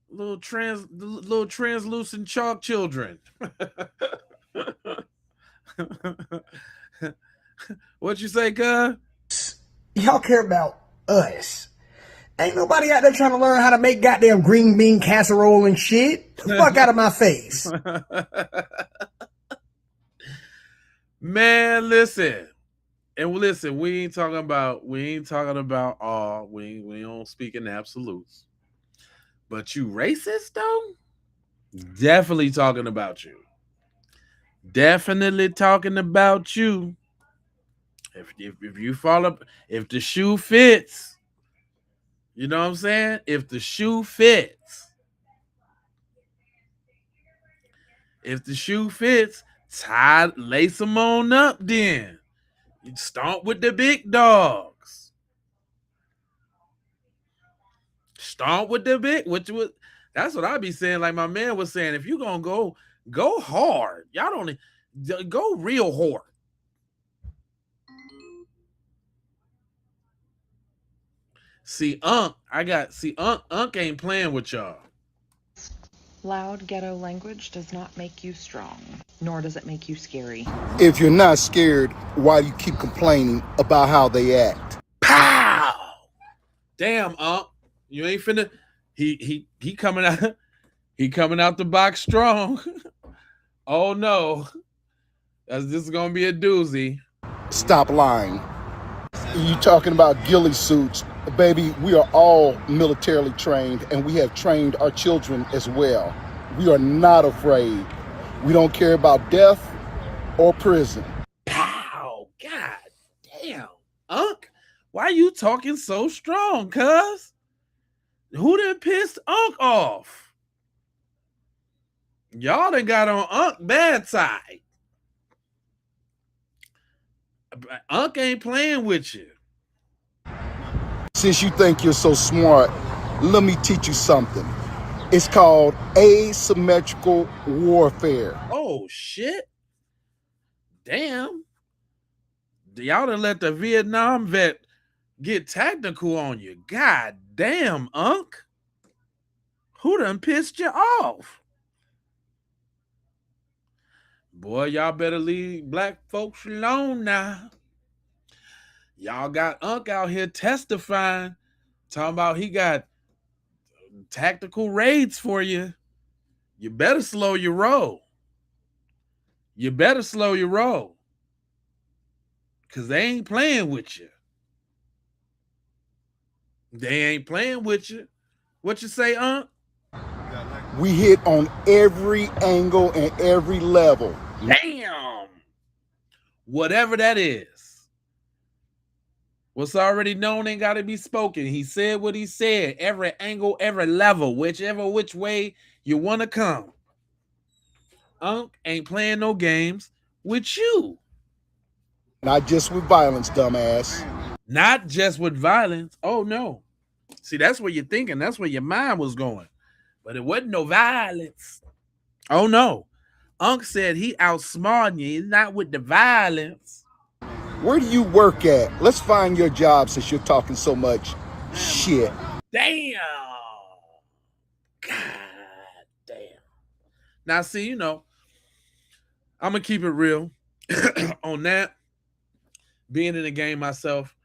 Speaker 1: Little translucent chalk children. What you say, cuz?
Speaker 5: Y'all care about us. Ain't nobody out there trying to learn how to make goddamn green bean casserole and shit. The fuck out of my face.
Speaker 1: Man, listen. And listen, we ain't talking about all. We don't speak in absolutes. But you racist though? Definitely talking about you. Definitely talking about you. If you fall up, if the shoe fits, you know what I'm saying? If the shoe fits, lace them on up then. You stomp with the big dogs. Stomp with the big, that's what I be saying. Like my man was saying, if you gonna go hard. Y'all don't go real hard. See, Unc ain't playing with y'all.
Speaker 6: Loud ghetto language does not make you strong, nor does it make you scary.
Speaker 9: If you're not scared, why do you keep complaining about how they act?
Speaker 1: Pow! Damn, Unc. You ain't finna. He coming out. He coming out the box strong. Oh no. This is gonna be a doozy.
Speaker 9: Stop lying. You talking about ghillie suits. Baby, we are all militarily trained, and we have trained our children as well. We are not afraid. We don't care about death or prison.
Speaker 1: Pow! God damn. Unc, why you talking so strong, cuz? Who done pissed Unc off? Y'all done got on Unc bad side. Unc ain't playing with you.
Speaker 9: Since you think you're so smart, let me teach you something. It's called asymmetrical warfare.
Speaker 1: Oh, shit. Damn. Y'all done let the Vietnam vet get tactical on you. God damn, Unc. Who done pissed you off? Boy, y'all better leave black folks alone now. Y'all got Unc out here testifying, talking about he got tactical raids for you. You better slow your roll. You better slow your roll. Because they ain't playing with you. They ain't playing with you. What you say, Unc?
Speaker 9: We hit on every angle and every level.
Speaker 1: Damn. Whatever that is. What's already known ain't got to be spoken. He said what he said. Every angle, every level, which way you want to come. Unc ain't playing no games with you.
Speaker 9: Not just with violence, dumbass.
Speaker 1: Not just with violence. Oh, no. See, that's where you're thinking. That's where your mind was going. But it wasn't no violence. Oh, no. Unc said he outsmarted you. Not with the violence.
Speaker 9: Where do you work at? Let's find your job since you're talking so much shit.
Speaker 1: Damn. God damn. Now, see, I'm going to keep it real on that. Being in the game myself,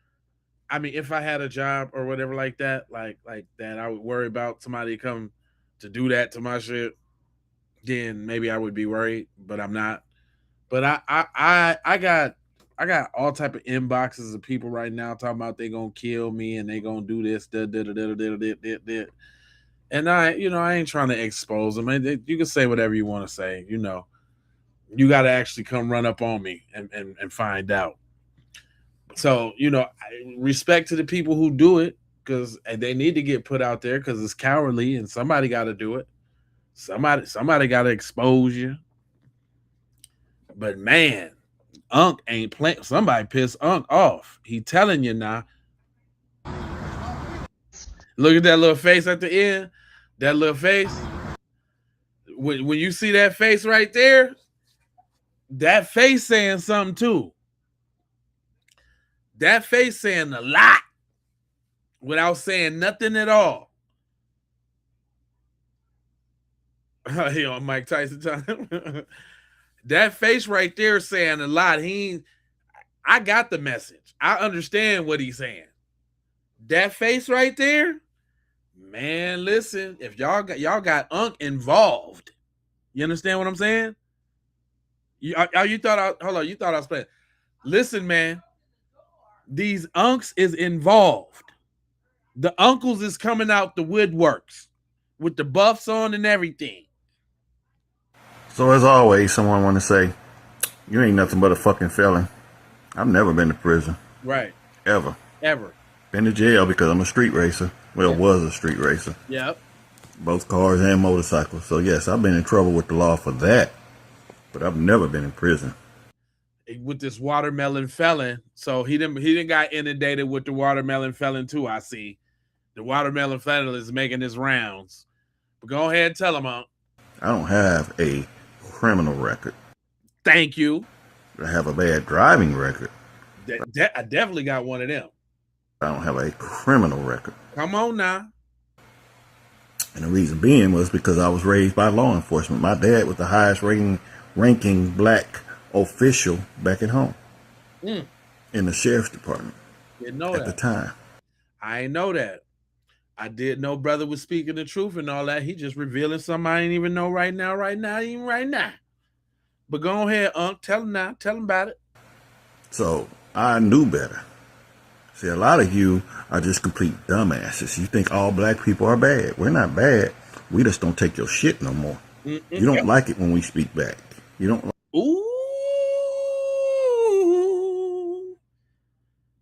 Speaker 1: I mean, if I had a job or whatever like that, like that, I would worry about somebody come to do that to my shit. Then maybe I would be worried, but I'm not. But I got all type of inboxes of people right now talking about they gonna kill me and they gonna do this, and I ain't trying to expose them. You can say whatever you want to say. You got to actually come run up on me and find out. So respect to the people who do it because they need to get put out there because it's cowardly and somebody got to do it. Somebody got to expose you. But man, Unc ain't playing. Somebody pissed Unc off. He telling you now. Look at that little face at the end. That little face. When you see that face right there, that face saying something too. That face saying a lot without saying nothing at all. He on Mike Tyson time. That face right there saying a lot. I got the message. I understand what he's saying. That face right there, man, listen, if y'all got Unc involved, you understand what I'm saying? You thought I was playing. Listen, man, these Uncs is involved. The uncles is coming out the woodworks with the buffs on and everything.
Speaker 15: So as always, someone want to say, you ain't nothing but a fucking felon. I've never been to prison.
Speaker 1: Right.
Speaker 15: Ever.
Speaker 1: Ever.
Speaker 15: Been to jail because I'm a street racer. Well, was a street racer.
Speaker 1: Yep.
Speaker 15: Both cars and motorcycles. So yes, I've been in trouble with the law for that. But I've never been in prison.
Speaker 1: With this watermelon felon. So he didn't got inundated with the watermelon felon too, I see. The watermelon felon is making his rounds. But go ahead and tell him, Unc.
Speaker 15: I don't have a criminal record.
Speaker 1: Thank you.
Speaker 15: I have a bad driving record.
Speaker 1: I definitely got one of them.
Speaker 15: I don't have a criminal record.
Speaker 1: Come on now.
Speaker 15: And the reason being was because I was raised by law enforcement. My dad was the highest ranking black official back at home in the sheriff's department at the time.
Speaker 1: I know that. I did know brother was speaking the truth and all that. He just revealing something I didn't even know right now. But go ahead, Unc. Tell him now. Tell him about it.
Speaker 15: So I knew better. See, a lot of you are just complete dumbasses. You think all black people are bad. We're not bad. We just don't take your shit no more. You don't like it when we speak back. You don't like
Speaker 1: Ooh.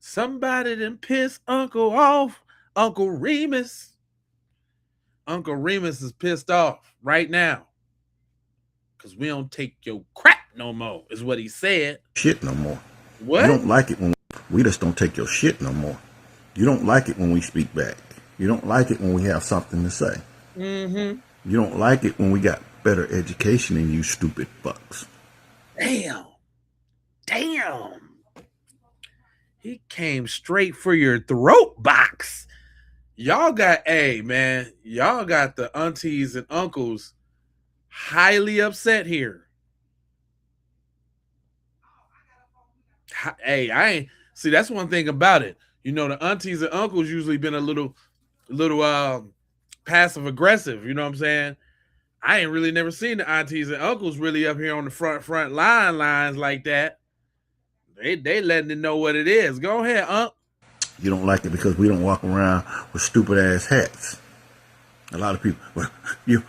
Speaker 1: Somebody done pissed Uncle off. Uncle Remus. Uncle Remus is pissed off right now. Because we don't take your crap no more, is what he said.
Speaker 15: Shit no more.
Speaker 1: What?
Speaker 15: You don't like it when we just don't take your shit no more. You don't like it when we speak back. You don't like it when we have something to say. You don't like it when we got better education than you stupid fucks.
Speaker 1: Damn. He came straight for your throat box. Y'all got, y'all got the aunties and uncles highly upset here. Hey, I ain't see. That's one thing about it. You know, the aunties and uncles usually been a little passive aggressive. You know what I'm saying? I ain't really never seen the aunties and uncles really up here on the front lines like that. They letting it know what it is. Go ahead, Unc.
Speaker 15: You don't like it because we don't walk around with stupid ass hats. A lot of people, well, you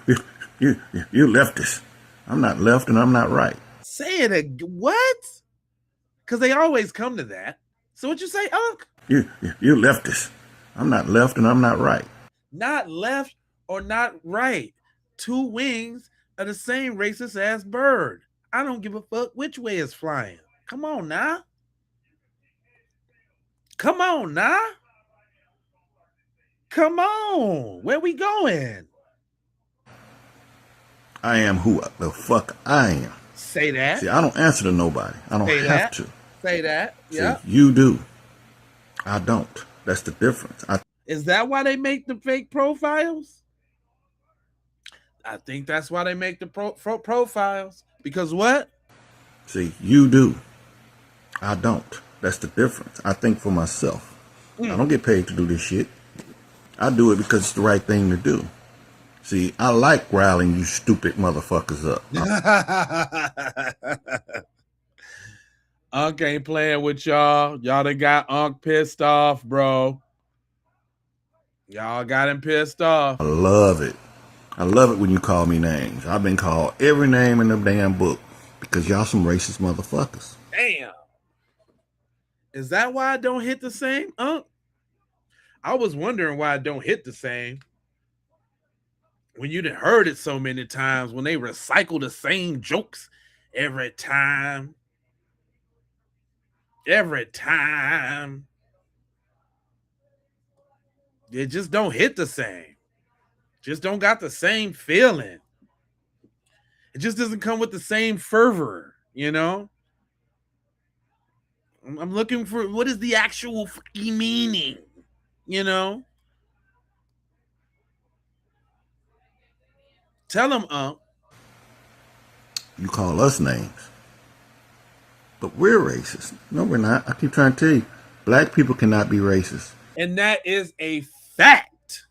Speaker 15: leftist. I'm not left and I'm not right.
Speaker 1: Say it what? Because they always come to that. So what you say, Unc?
Speaker 15: You leftist. I'm not left and I'm not right.
Speaker 1: Not left or not right. Two wings of the same racist ass bird. I don't give a fuck which way it's flying. Come on now. Come on. Where we going?
Speaker 15: I am who the fuck I am.
Speaker 1: Say that.
Speaker 15: See, I don't answer to nobody. I don't have to.
Speaker 1: Say that. Yeah.
Speaker 15: See, you do. I don't. That's the difference.
Speaker 1: Is that why they make the fake profiles? I think that's why they make the profiles. Because what?
Speaker 15: See, you do. I don't. That's the difference. I think for myself. I don't get paid to do this shit. I do it because it's the right thing to do. See, I like riling you stupid motherfuckers up.
Speaker 1: Unc ain't playing with y'all. Y'all done got Unc pissed off, bro. Y'all got him pissed off.
Speaker 15: I love it. I love it when you call me names. I've been called every name in the damn book because y'all some racist motherfuckers.
Speaker 1: Damn. Is that why I don't hit the same, Unc? I was wondering why I don't hit the same. When you done heard it so many times, when they recycle the same jokes every time. It just don't hit the same. Just don't got the same feeling. It just doesn't come with the same fervor, you know? I'm looking for what is the actual fucking meaning, you know? Tell them,
Speaker 15: You call us names. But we're racist. No, we're not. I keep trying to tell you, black people cannot be racist.
Speaker 1: And that is a fact.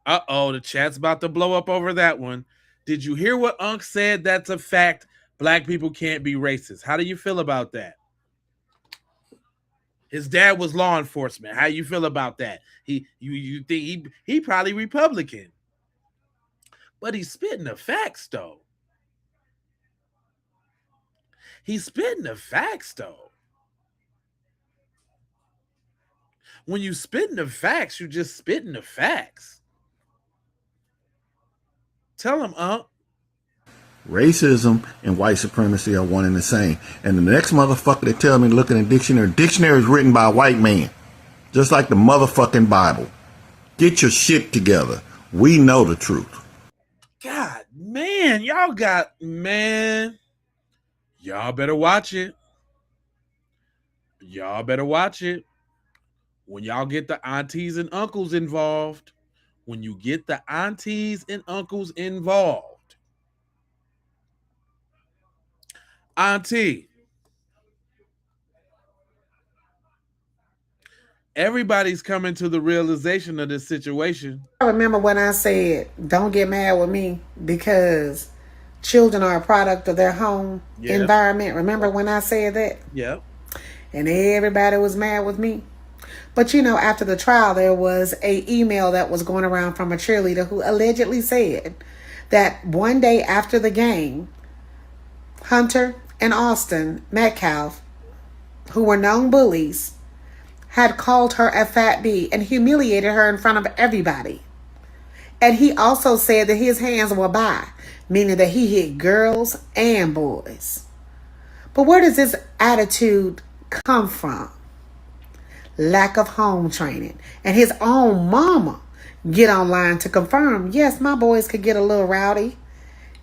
Speaker 1: Uh-oh, the chat's about to blow up over that one. Did you hear what Unc said? That's a fact. Black people can't be racist. How do you feel about that? His dad was law enforcement. How you feel about that? You think he probably Republican. But he's spitting the facts, though. He's spitting the facts though. When you spitting the facts, you just spitting the facts. Tell him,
Speaker 15: Racism and white supremacy are one and the same. And the next motherfucker that tell me to look in a dictionary is written by a white man. Just like the motherfucking Bible. Get your shit together. We know the truth.
Speaker 1: God, man, y'all better watch it. Y'all better watch it. When y'all get the aunties and uncles involved, auntie, everybody's coming to the realization of this situation.
Speaker 7: I remember when I said, don't get mad with me because children are a product of their home environment. Remember when I said that?
Speaker 1: Yep.
Speaker 7: And everybody was mad with me. But after the trial, there was a email that was going around from a cheerleader who allegedly said that one day after the game, Hunter and Austin Metcalf, who were known bullies, had called her a fat bee and humiliated her in front of everybody. And he also said that his hands were bi, meaning that he hit girls and boys. But where does this attitude come from? Lack of home training. And his own mama get online to confirm, yes, my boys could get a little rowdy.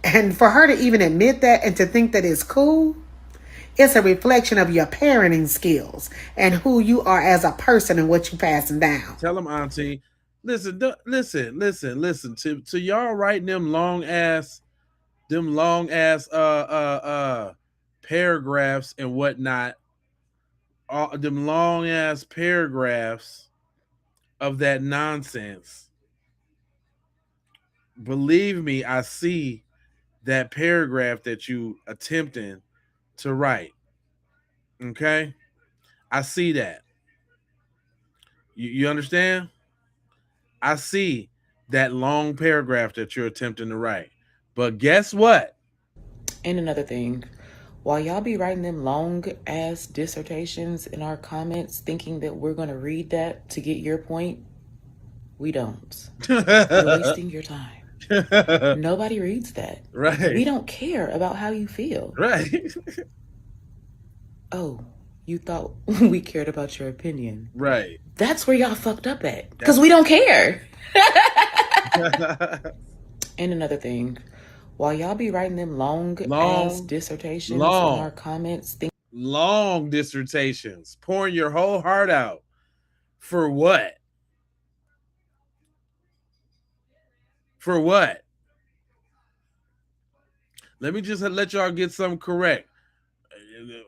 Speaker 7: And for her to even admit that and to think that it's cool, it's a reflection of your parenting skills and who you are as a person and what you're passing down.
Speaker 1: Tell them, auntie. Listen. To y'all writing them long ass paragraphs and whatnot. Them long ass paragraphs of that nonsense. Believe me, I see that paragraph that you attempting to write. Okay? I see that. You understand? I see that long paragraph that you're attempting to write. But guess what?
Speaker 6: And another thing, while y'all be writing them long ass dissertations in our comments thinking that we're going to read that to get your point, we don't. You're wasting your time. Nobody reads that.
Speaker 1: Right.
Speaker 6: We don't care about how you feel.
Speaker 1: Right.
Speaker 6: Oh, you thought we cared about your opinion.
Speaker 1: Right.
Speaker 6: That's where y'all fucked up at. Because we don't care. And another thing, while y'all be writing them long ass dissertations in our comments,
Speaker 1: long dissertations, pouring your whole heart out. For what? For what? Let me just let y'all get something correct.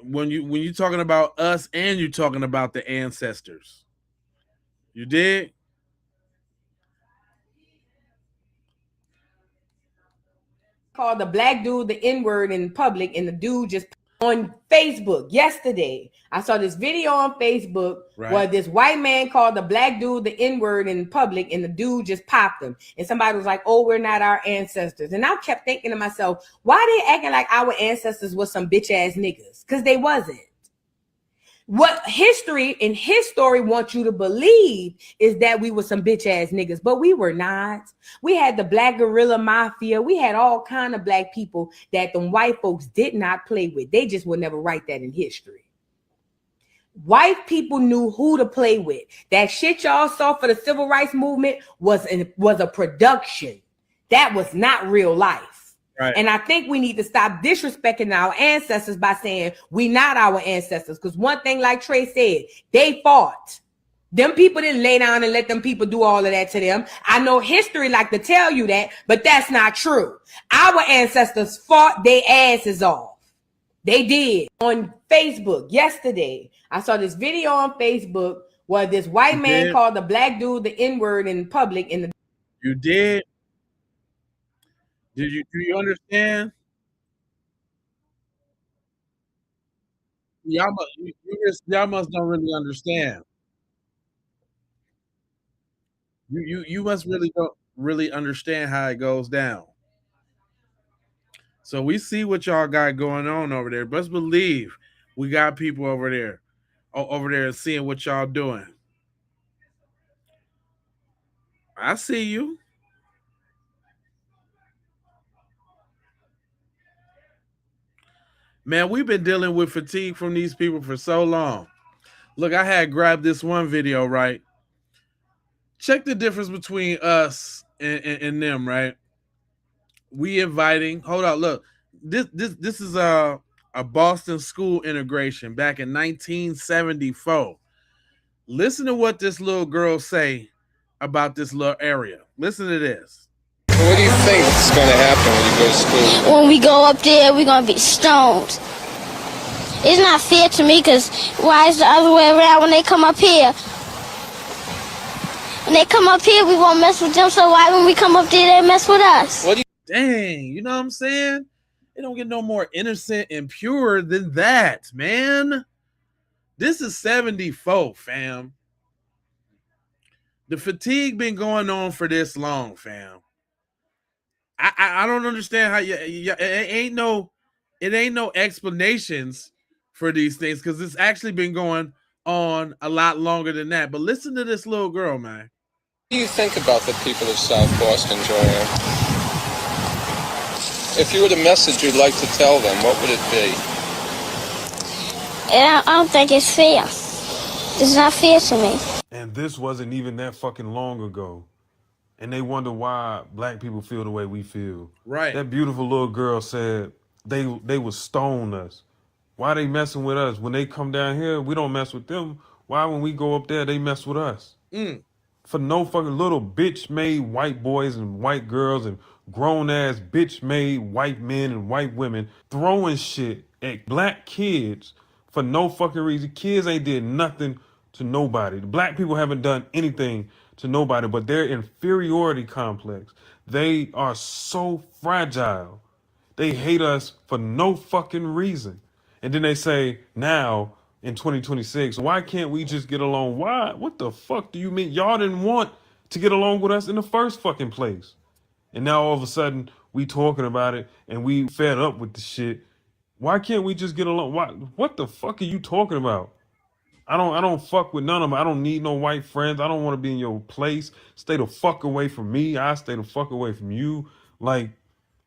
Speaker 1: When you talking about us and you're talking about the ancestors. You did?
Speaker 22: Called the black dude the N-word in public, and the dude just on Facebook yesterday. I saw this video on Facebook where this white man called the black dude the N-word in public, and the dude just popped him. And somebody was like, oh, we're not our ancestors. And I kept thinking to myself, why they acting like our ancestors was some bitch ass niggas? Because they wasn't. What history in his story wants you to believe is that we were some bitch ass niggas, but we were not. We had the black guerrilla mafia. We had all kind of black people that the white folks did not play with. They just would never write that in history. White people knew who to play with. That shit y'all saw for the civil rights movement was a production. That was not real life. Right. And I think we need to stop disrespecting our ancestors by saying we not our ancestors. Because one thing, like Trey said, they fought. Them people didn't lay down and let them people do all of that to them. I know history like to tell you that, but that's not true. Our ancestors fought their asses off. They did. On Facebook yesterday, I saw this video on Facebook where this white man called the black dude the N-word in public.
Speaker 1: You did? Do you understand? Y'all must don't really understand. You must really don't really understand how it goes down. So we see what y'all got going on over there. Best believe we got people over there seeing what y'all doing. I see you. Man, we've been dealing with fatigue from these people for so long. Look, I had grabbed this one video, right? Check the difference between us and them, right? We inviting. Hold on, look. This is a Boston school integration back in 1974. Listen to what this little girl say about this little area. Listen to this.
Speaker 2: What do you think is going to happen when you go to school?
Speaker 8: When we go up there, we're going to be stoned. It's not fair to me because why is the other way around when they come up here? When they come up here, we won't mess with them, so why when we come up there, they mess with us?
Speaker 1: Dang, you know what I'm saying? It don't get no more innocent and pure than that, man. This is 74, fam. The fatigue been going on for this long, fam. I don't understand how it ain't no explanations for these things because it's actually been going on a lot longer than that. But listen to this little girl, man.
Speaker 2: What do you think about the people of South Boston, Joanne? If you were the message you'd like to tell them, what would it be?
Speaker 8: I don't think it's fair. It's not fair to me.
Speaker 23: And this wasn't even that fucking long ago. And they wonder why black people feel the way we feel.
Speaker 1: Right.
Speaker 23: That beautiful little girl said they would stone us. Why they messing with us? When they come down here, we don't mess with them. Why when we go up there, they mess with us? For no fucking little bitch-made white boys and white girls and grown-ass bitch-made white men and white women throwing shit at black kids for no fucking reason. Kids ain't did nothing to nobody. The black people haven't done anything to nobody, but their inferiority complex. They are so fragile. They hate us for no fucking reason. And then they say, now, in 2026, why can't we just get along? Why? What the fuck do you mean? Y'all didn't want to get along with us in the first fucking place. And now all of a sudden, we talking about it and we fed up with the shit. Why can't we just get along? Why? What the fuck are you talking about? I don't fuck with none of them. I don't need no white friends. I don't want to be in your place. Stay the fuck away from me. I stay the fuck away from you. Like,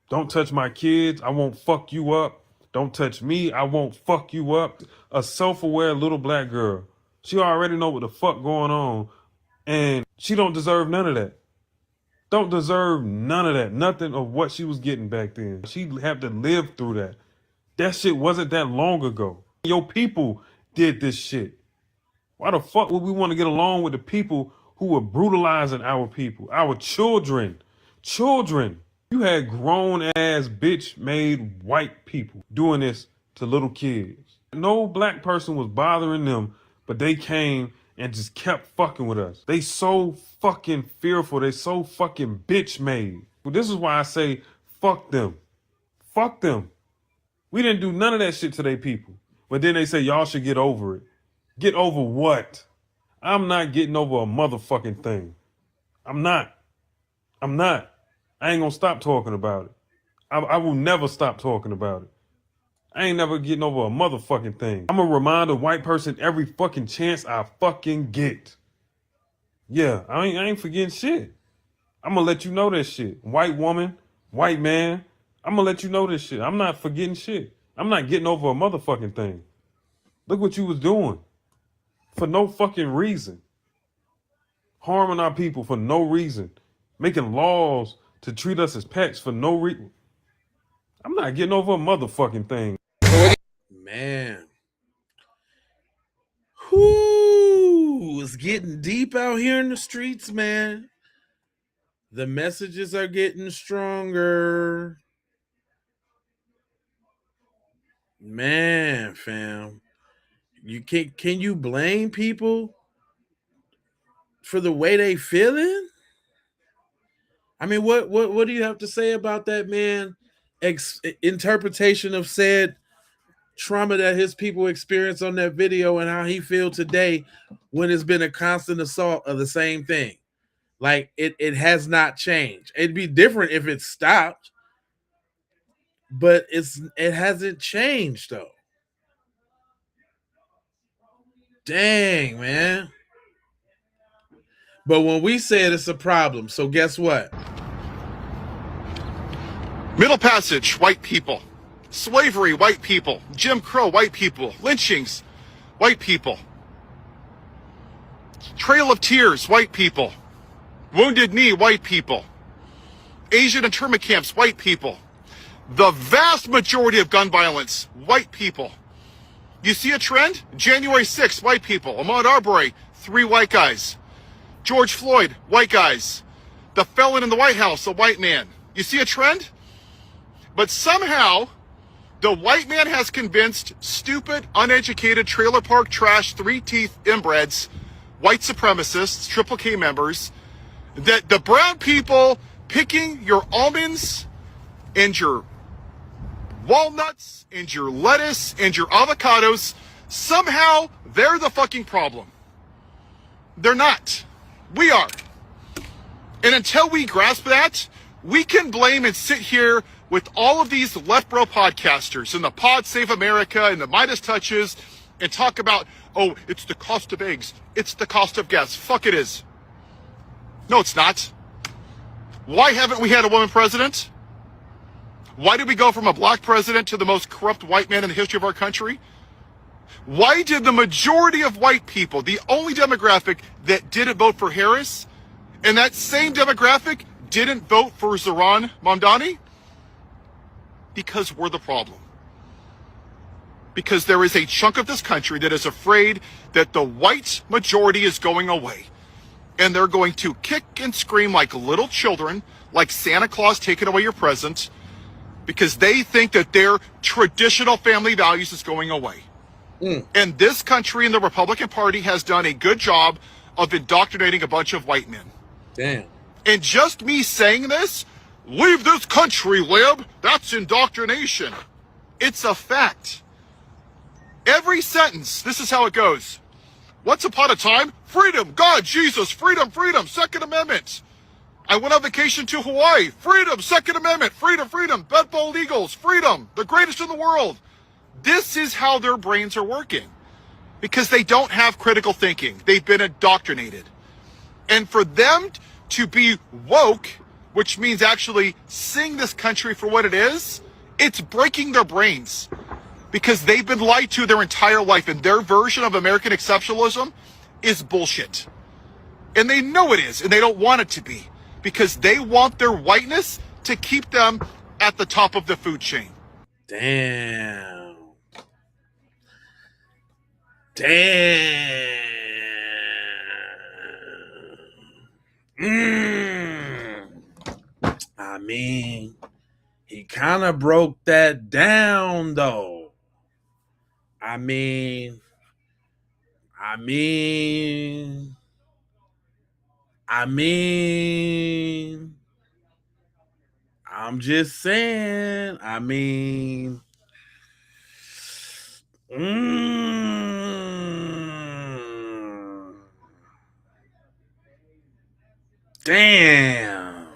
Speaker 23: don't touch my kids. I won't fuck you up. Don't touch me. I won't fuck you up. A self-aware little black girl. She already know what the fuck going on. And she don't deserve none of that. Don't deserve none of that. Nothing of what she was getting back then. She had to live through that. That shit wasn't that long ago. Your people did this shit. Why the fuck would we want to get along with the people who were brutalizing our people, our children? Children. You had grown-ass bitch-made white people doing this to little kids. No black person was bothering them, but they came and just kept fucking with us. They so fucking fearful. They so fucking bitch-made. Well, this is why I say fuck them. Fuck them. We didn't do none of that shit to their people. But then they say y'all should get over it. Get over what? I'm not getting over a motherfucking thing. I'm not. I ain't gonna stop talking about it. I will never stop talking about it. I ain't never getting over a motherfucking thing. I'm gonna remind a white person every fucking chance I fucking get. Yeah, I ain't forgetting shit. I'm gonna let you know that shit. White woman, white man, I'm gonna let you know this shit. I'm not forgetting shit. I'm not getting over a motherfucking thing. Look what you was doing. For no fucking reason. Harming our people for no reason. Making laws to treat us as pets for no reason. I'm not getting over a motherfucking thing.
Speaker 1: Man. Whoo, it's getting deep out here in the streets, man. The messages are getting stronger. Man, fam. You can you blame people for the way they feeling? I mean, what do you have to say about that, man? Interpretation of said trauma that his people experienced on that video and how he feel today when it's been a constant assault of the same thing. Like it has not changed. It'd be different if it stopped. But it hasn't changed though. Dang, man. But when we said it's a problem, so guess what?
Speaker 10: Middle Passage, white people. Slavery, white people. Jim Crow, white people. Lynchings, white people. Trail of Tears, white people. Wounded Knee, white people. Asian internment camps, white people. The vast majority of gun violence, white people. You see a trend? January 6th, white people. Ahmaud Arbery, 3 white guys. George Floyd, white guys. The felon in the White House, a white man. You see a trend? But somehow, the white man has convinced stupid, uneducated, trailer park trash, 3-teeth inbreds, white supremacists, Triple K members, that the brown people picking your almonds and your walnuts and your lettuce and your avocados, somehow they're the fucking problem. They're not. We are. And until we grasp that, we can blame and sit here with all of these left bro podcasters and the Pod Save America and the Midas Touches and talk about, oh, it's the cost of eggs. It's the cost of gas. Fuck it is. No, it's not. Why haven't we had a woman president? Why did we go from a black president to the most corrupt white man in the history of our country? Why did the majority of white people, the only demographic that didn't vote for Harris, and that same demographic didn't vote for Zohran Mamdani? Because we're the problem. Because there is a chunk of this country that is afraid that the white majority is going away. And they're going to kick and scream like little children, like Santa Claus taking away your present, because they think that their traditional family values is going away. And this country and the Republican Party has done a good job of indoctrinating a bunch of white men.
Speaker 1: Damn.
Speaker 10: And just me saying this, leave this country, lib, that's indoctrination. It's a fact. Every sentence, this is how it goes. Once upon a time, freedom, God, Jesus, freedom, freedom, Second Amendment. I went on vacation to Hawaii, freedom, Second Amendment, freedom, freedom, bed-bald eagles, freedom, the greatest in the world. This is how their brains are working because they don't have critical thinking. They've been indoctrinated. And for them to be woke, which means actually seeing this country for what it is, it's breaking their brains because they've been lied to their entire life, and their version of American exceptionalism is bullshit. And they know it is, and they don't want it to be because they want their whiteness to keep them at the top of the food chain.
Speaker 1: Damn. Damn. I mean, he kind of broke that down, though. I mean, I'm just saying. Damn.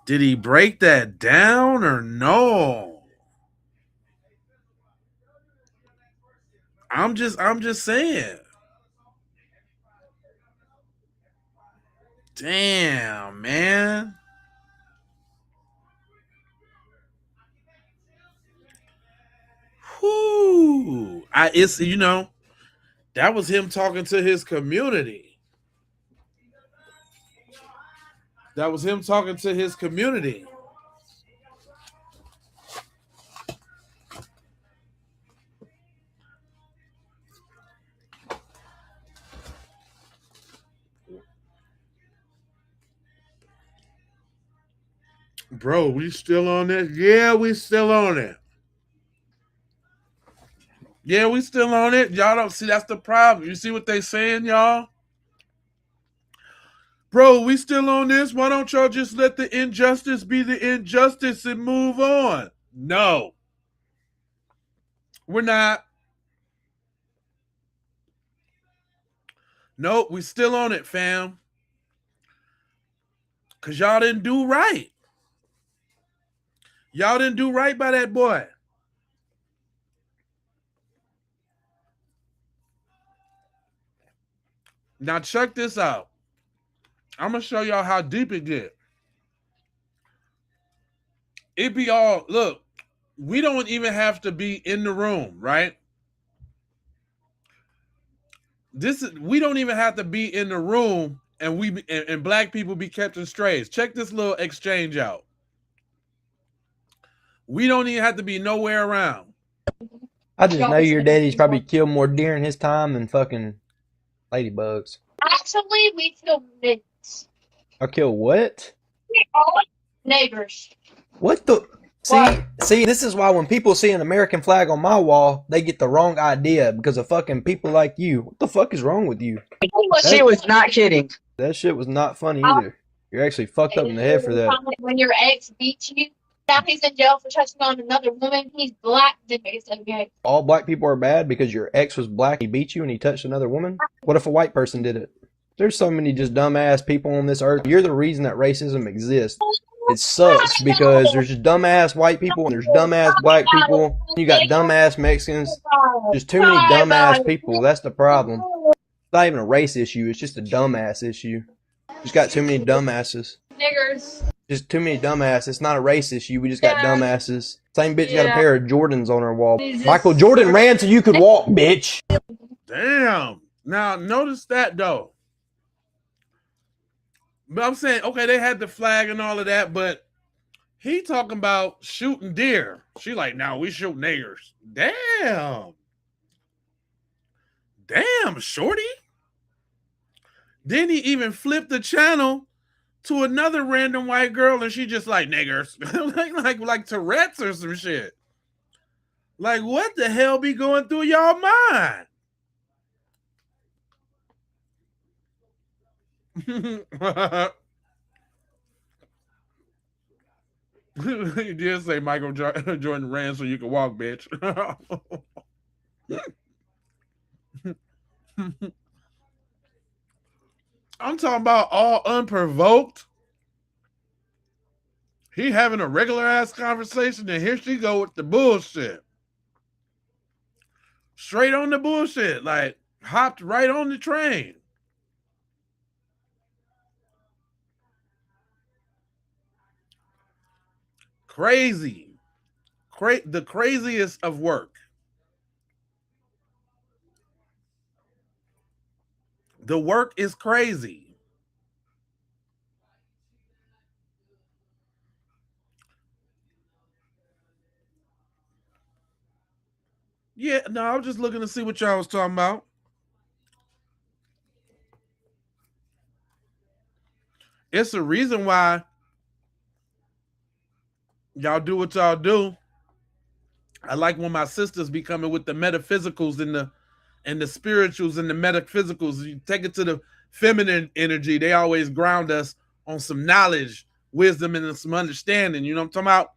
Speaker 1: Did he break that down or no? I'm just saying. Damn, man. Whoo. It's that was him talking to his community. That was him talking to his community. Bro, we still on it? Yeah, we still on it. Yeah, we still on it. Y'all don't see that's the problem. You see what they saying, y'all? Bro, we still on this? Why don't y'all just let the injustice be the injustice and move on? No. We're not. Nope, we still on it, fam. Because y'all didn't do right. Y'all didn't do right by that boy. Now check this out. I'm gonna show y'all how deep it get. It be all look. We don't even have to be in the room, right? We don't even have to be in the room, and black people be kept in strays. Check this little exchange out. We don't even have to be nowhere around.
Speaker 12: I just know your daddy's probably killed more deer in his time than fucking ladybugs.
Speaker 8: Actually, we killed neighbors.
Speaker 12: I kill what?
Speaker 8: Neighbors.
Speaker 12: What the? See, this is why when people see an American flag on my wall, they get the wrong idea because of fucking people like you. What the fuck is wrong with you?
Speaker 13: She was not kidding.
Speaker 12: That shit was not funny either. You're actually fucked up in the head for that.
Speaker 8: When your ex beats you, now he's in jail for touching on another woman. He's black. Then he's okay.
Speaker 12: All black people are bad because your ex was black, he beat you, and he touched another woman? What if a white person did it? There's so many just dumbass people on this earth. You're the reason that racism exists. It sucks because there's just dumbass white people and there's dumbass black people. You got dumbass Mexicans. Just too many dumbass people. That's the problem. It's not even a race issue. It's just a dumbass issue. Just got too many dumbasses.
Speaker 8: Niggers.
Speaker 12: Just too many dumbasses. It's not a race issue. We just got dumbasses. Same bitch got a pair of Jordans on her wall. Michael Jordan ran so you could walk, bitch.
Speaker 1: Damn. Now, notice that, though. But I'm saying, okay, they had the flag and all of that, but he talking about shooting deer. She like, now we shoot niggers. Damn. Damn, shorty. Then he even flipped the channel to another random white girl, and she just like niggers, like Tourette's or some shit. Like, what the hell be going through y'all mind? You did say Michael Jordan ran so you could walk, bitch. I'm talking about all unprovoked. He having a regular ass conversation, and here she go with the bullshit. Straight on the bullshit, like hopped right on the train. Crazy. The craziest of work. The work is crazy. Yeah, no, I was just looking to see what y'all was talking about. It's a reason why y'all do what y'all do. I like when my sisters be coming with the metaphysicals and the spirituals and the metaphysicals. You take it to the feminine energy. They always ground us on some knowledge, wisdom, and some understanding. You know what I'm talking about?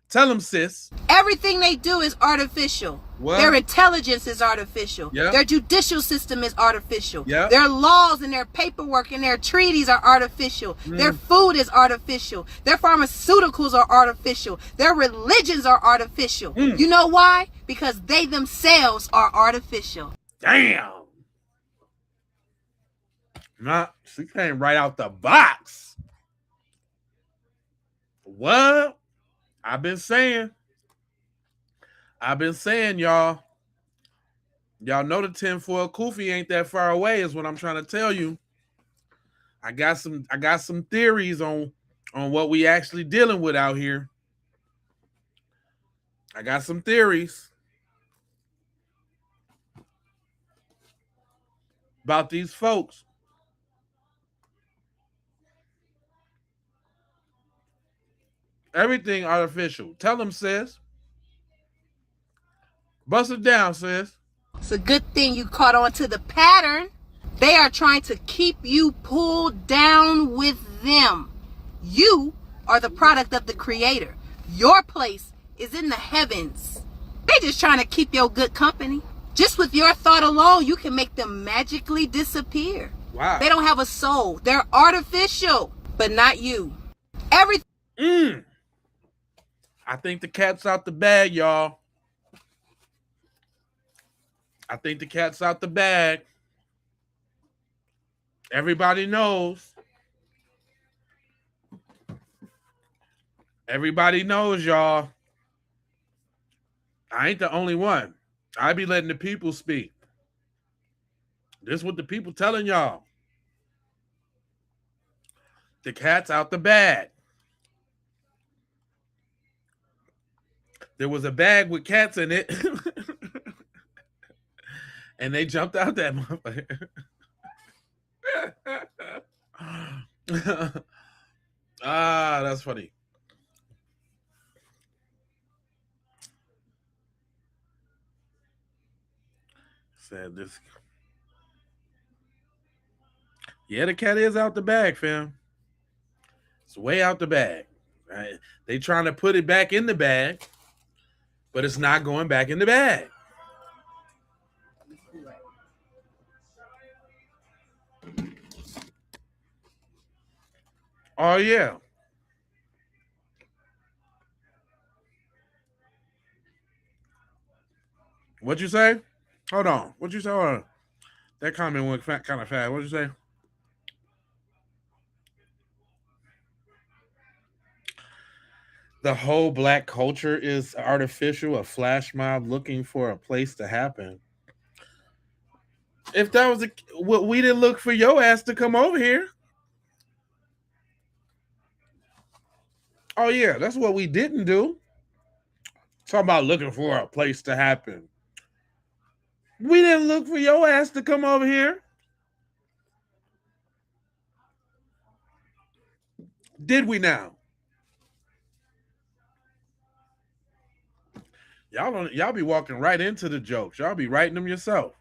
Speaker 1: Tell them, sis.
Speaker 14: Everything they do is artificial.
Speaker 1: What?
Speaker 14: Their intelligence is artificial.
Speaker 1: Yep.
Speaker 14: Their judicial system is artificial.
Speaker 1: Yep.
Speaker 14: Their laws and their paperwork and their treaties are artificial. Their food is artificial. Their pharmaceuticals are artificial. Their religions are artificial. You know why? Because they themselves are artificial.
Speaker 1: Damn. Nah, she came right out the box. What? I've been saying, y'all. Y'all know the tinfoil kufi ain't that far away, is what I'm trying to tell you. I got some theories on what we actually dealing with out here. I got some theories about these folks. Everything artificial. Tell them, sis. Bust it down, sis.
Speaker 14: It's a good thing you caught on to the pattern. They are trying to keep you pulled down with them. You are the product of the Creator. Your place is in the heavens. They just trying to keep your good company. Just with your thought alone, you can make them magically disappear.
Speaker 1: Wow.
Speaker 14: They don't have a soul. They're artificial, but not you. Everything.
Speaker 1: I think the cat's out the bag, y'all. I think the cat's out the bag. Everybody knows. Everybody knows, y'all. I ain't the only one. I be letting the people speak. This is what the people telling y'all. The cat's out the bag. There was a bag with cats in it. And they jumped out that motherfucker. That's funny. Said this. Yeah, the cat is out the bag, fam. It's way out the bag. Right? They trying to put it back in the bag, but it's not going back in the bag. Oh, yeah. What'd you say? Hold on. What'd you say? Hold on. That comment went kind of fast. What'd you say? The whole black culture is artificial, a flash mob looking for a place to happen. If that was we didn't look for your ass to come over here. Oh, yeah, that's what we didn't do. Talking about looking for a place to happen. We didn't look for your ass to come over here. Did we now? Y'all be walking right into the jokes. Y'all be writing them yourself.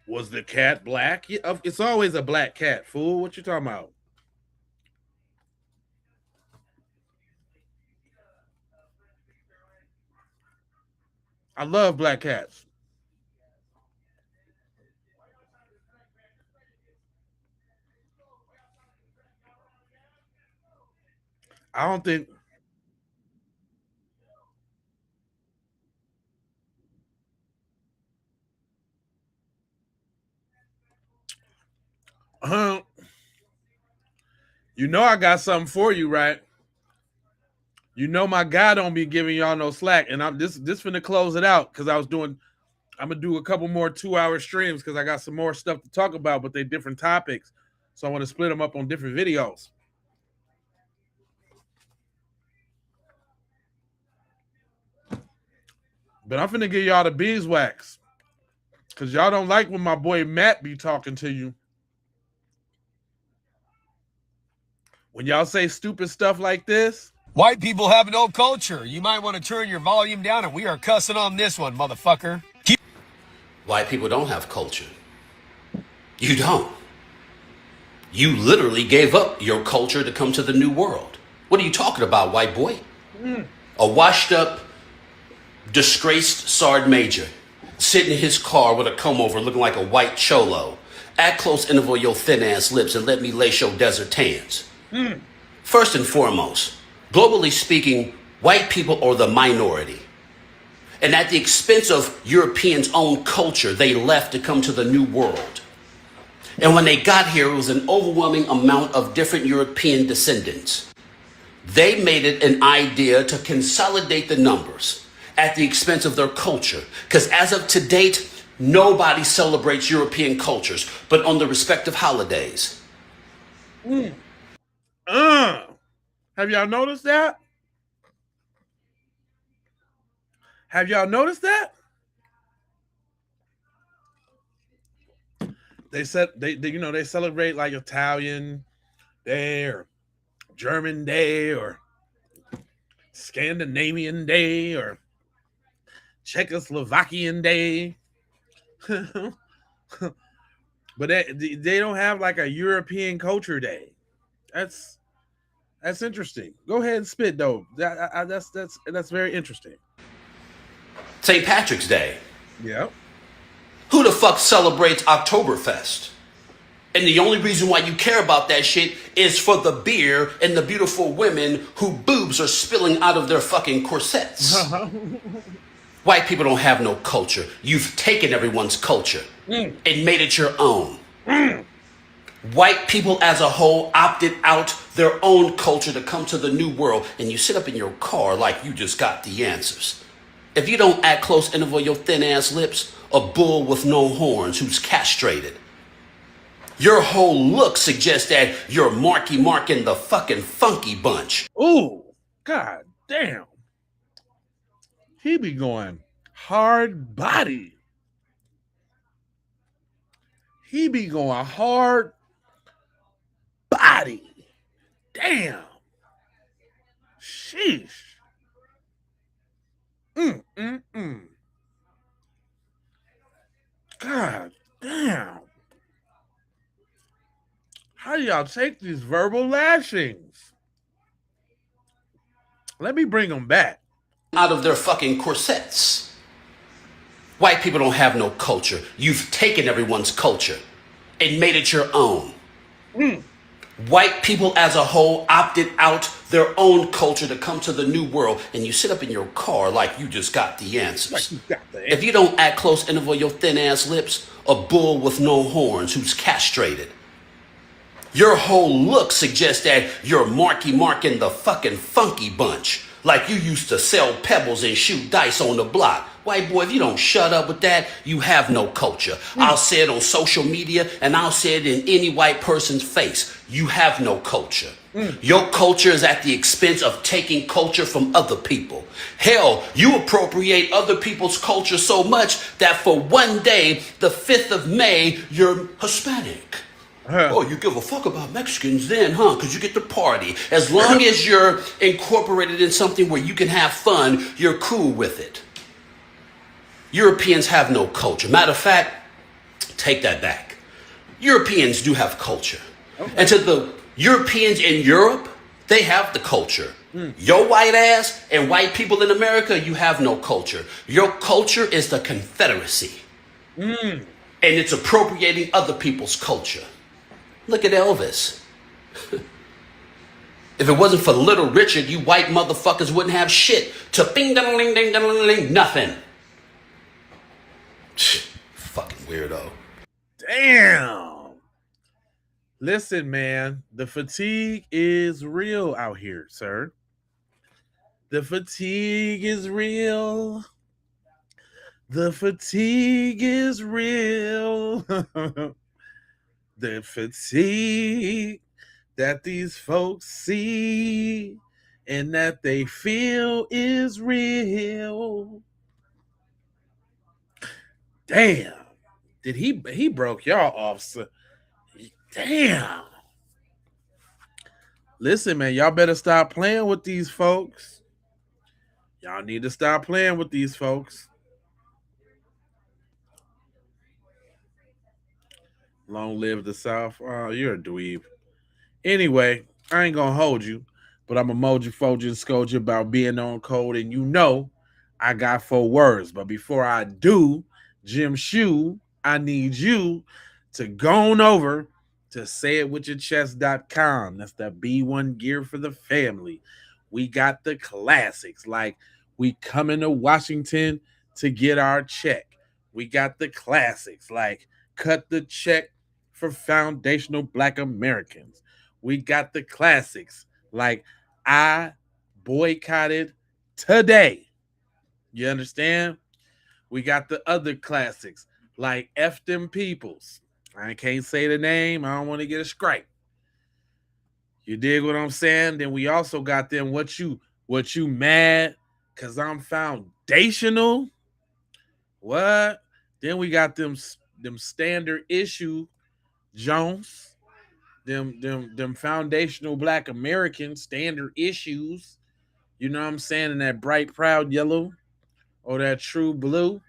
Speaker 1: Was the cat black? Yeah, it's always a black cat, fool. What you talking about? I love black cats. I don't think. You know I got something for you, right? You know my guy don't be giving y'all no slack, and I'm this finna close it out because I'm gonna do a couple more 2-hour streams because I got some more stuff to talk about, but they different topics, so I want to split them up on different videos. But I'm finna give y'all the beeswax because y'all don't like when my boy Matt be talking to you. When y'all say stupid stuff like this.
Speaker 16: White people have no culture. You might want to turn your volume down, and we are cussing on this one, motherfucker.
Speaker 17: White people don't have culture. You don't. You literally gave up your culture to come to the new world. What are you talking about, white boy? A washed up, disgraced Sergeant Major, sitting in his car with a comb over looking like a white cholo. At close interval your thin ass lips and let me lace your desert tans. First and foremost, globally speaking, white people are the minority. And at the expense of Europeans' own culture, they left to come to the new world. And when they got here, it was an overwhelming amount of different European descendants. They made it an idea to consolidate the numbers at the expense of their culture. Because as of to date, nobody celebrates European cultures, but on the respective holidays.
Speaker 1: Have y'all noticed that? Have y'all noticed that? They said they celebrate like Italian Day or German Day or Scandinavian Day or Czechoslovakian Day. But they don't have like a European culture day. That's interesting. Go ahead and spit though. That's very interesting.
Speaker 17: St. Patrick's Day.
Speaker 1: Yeah.
Speaker 17: Who the fuck celebrates Oktoberfest? And the only reason why you care about that shit is for the beer and the beautiful women whose boobs are spilling out of their fucking corsets. White people don't have no culture. You've taken everyone's culture and made it your own. White people as a whole opted out their own culture to come to the new world, and you sit up in your car like you just got the answers. If you don't at close interval your thin ass lips, a bull with no horns who's castrated. Your whole look suggests that you're Marky Mark in the fucking funky bunch.
Speaker 1: Ooh, god damn. He be going hard body. He be going hard body. Damn. Sheesh. God damn. How do y'all take these verbal lashings? Let me bring them back.
Speaker 17: Out of their fucking corsets. White people don't have no culture. You've taken everyone's culture and made it your own. White people as a whole opted out their own culture to come to the new world, and you sit up in your car like you just got the answers. If you don't at close interval your thin ass lips, a bull with no horns who's castrated. Your whole look suggests that you're Marky Mark in the fucking funky bunch. Like you used to sell pebbles and shoot dice on the block. White boy, if you don't shut up with that, you have no culture. I'll say it on social media and I'll say it in any white person's face. You have no culture. Your culture is at the expense of taking culture from other people. Hell, you appropriate other people's culture so much that for one day, the 5th of May, you're Hispanic. Oh, you give a fuck about Mexicans then, huh? Because you get to party. As long as you're incorporated in something where you can have fun, you're cool with it. Europeans have no culture. Matter of fact, take that back. Europeans do have culture. Okay. And to the Europeans in Europe, they have the culture. Your white ass and white people in America, you have no culture. Your culture is the Confederacy. And it's appropriating other people's culture. Look at Elvis. If it wasn't for Little Richard, you white motherfuckers wouldn't have shit. To bing ding ding ding ding nothing. Fucking weirdo.
Speaker 1: Damn. Listen, man, the fatigue is real out here, sir. The fatigue is real. The fatigue is real. The fatigue that these folks see and that they feel is real. Damn. Did he broke y'all off? So, damn. Listen, man, y'all better stop playing with these folks. Y'all need to stop playing with these folks. Long live the South. Oh, you're a dweeb. Anyway, I ain't gonna hold you, but I'm a moji foji and scold you about being on code, and you know I got 4 words. But before I do, Jim Shoe, I need you to go on over to sayitwithyourchest.com. That's the B1 gear for the family. We got the classics like we coming to Washington to get our check. We got the classics like cut the check for foundational Black Americans. We got the classics like I boycotted today. You understand? We got the other classics like F them peoples. I can't say the name. I don't want to get a strike. You dig what I'm saying? Then we also got them what you mad cuz I'm foundational? What? Then we got them standard issue Jones. Them foundational Black American standard issues. You know what I'm saying? In that bright proud yellow or that true blue.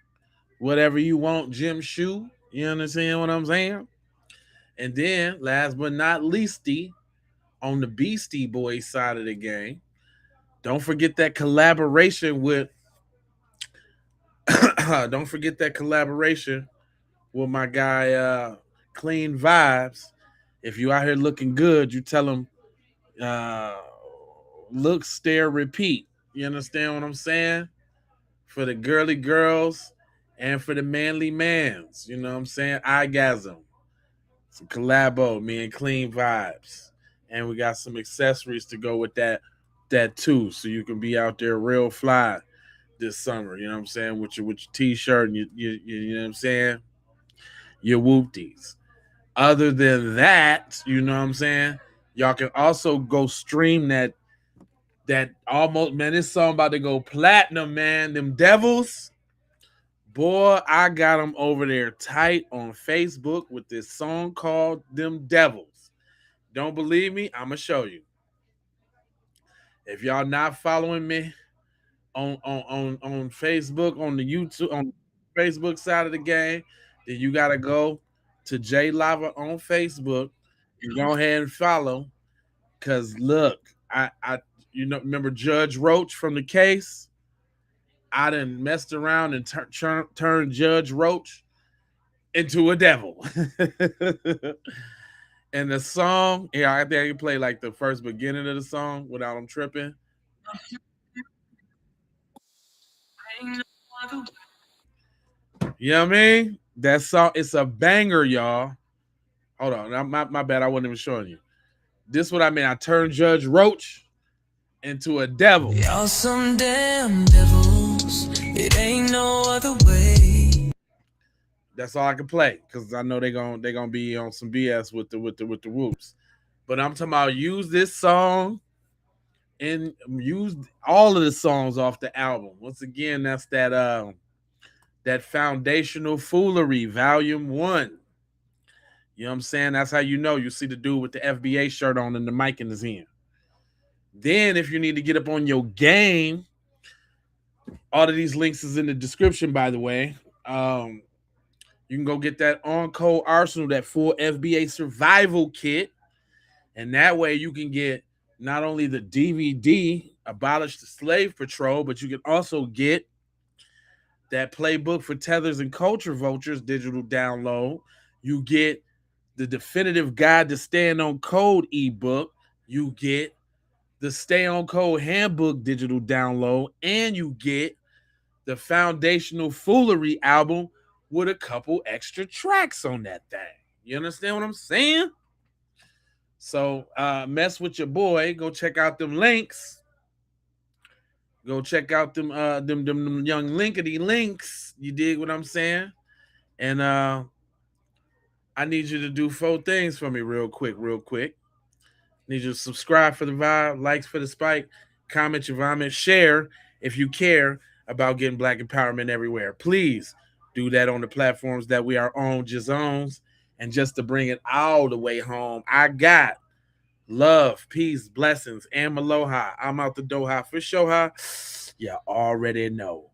Speaker 1: Whatever you want, Jim Shoe. You understand what I'm saying? And then, last but not leasty, on the Beastie Boys side of the game, don't forget that collaboration with don't forget that collaboration with my guy Clean Vibes If you out here looking good, you tell them, look, stare, repeat. You understand what I'm saying? For the girly girls and for the manly mans. You know what I'm saying? Eyegasm. Some collabo, me and Clean Vibes. And we got some accessories to go with that too. So you can be out there real fly this summer. You know what I'm saying? With your t-shirt and you know what I'm saying? Your whoopties. Other than that, you know what I'm saying? Y'all can also go stream that almost, man, this song about to go platinum, man. Them Devils. Boy, I got them over there tight on Facebook with this song called Them Devils. Don't believe me? I'm going to show you. If y'all not following me on Facebook, on the YouTube, on the Facebook side of the game, then you got to go to J Lava on Facebook and go ahead and follow. Because look, I remember Judge Roach from the case? I done messed around and turned Judge Roach into a devil. And the song, yeah, I think I can play like the first beginning of the song without them tripping. You know what I mean? That song, it's a banger, y'all. Hold on, my bad, I wasn't even showing you. This is what I mean. I turned Judge Roach into a devil.
Speaker 18: Y'all some damn devils. It ain't no other way.
Speaker 1: That's all I can play because I know they're gonna be on some BS with the whoops. But I'm talking about use this song and use all of the songs off the album. Once again, that's that Foundational Foolery, Volume 1. You know what I'm saying? That's how you know. You see the dude with the FBA shirt on and the mic in his hand. Then, if you need to get up on your game, all of these links is in the description, by the way. You can go get that On-Code Arsenal, that full FBA survival kit. And that way you can get not only the DVD, Abolish the Slave Patrol, but you can also get that playbook for Tethers and Culture Vultures digital download. You get the definitive guide to staying on code ebook. You get the Stay on Code handbook digital download. And you get the Foundational Foolery album with a couple extra tracks on that thing. You understand what I'm saying? So mess with your boy. Go check out them links. Go check out them young linkety links. You dig what I'm saying? And I need you to do 4 things for me real quick. Need you to subscribe for the vibe, likes for the spike, comment your vomit, share if you care about getting black empowerment everywhere. Please do that on the platforms that we are on, Jazones. And just to bring it all the way home, I got love, peace, blessings, and aloha. I'm out the Doha for Shoha. You already know.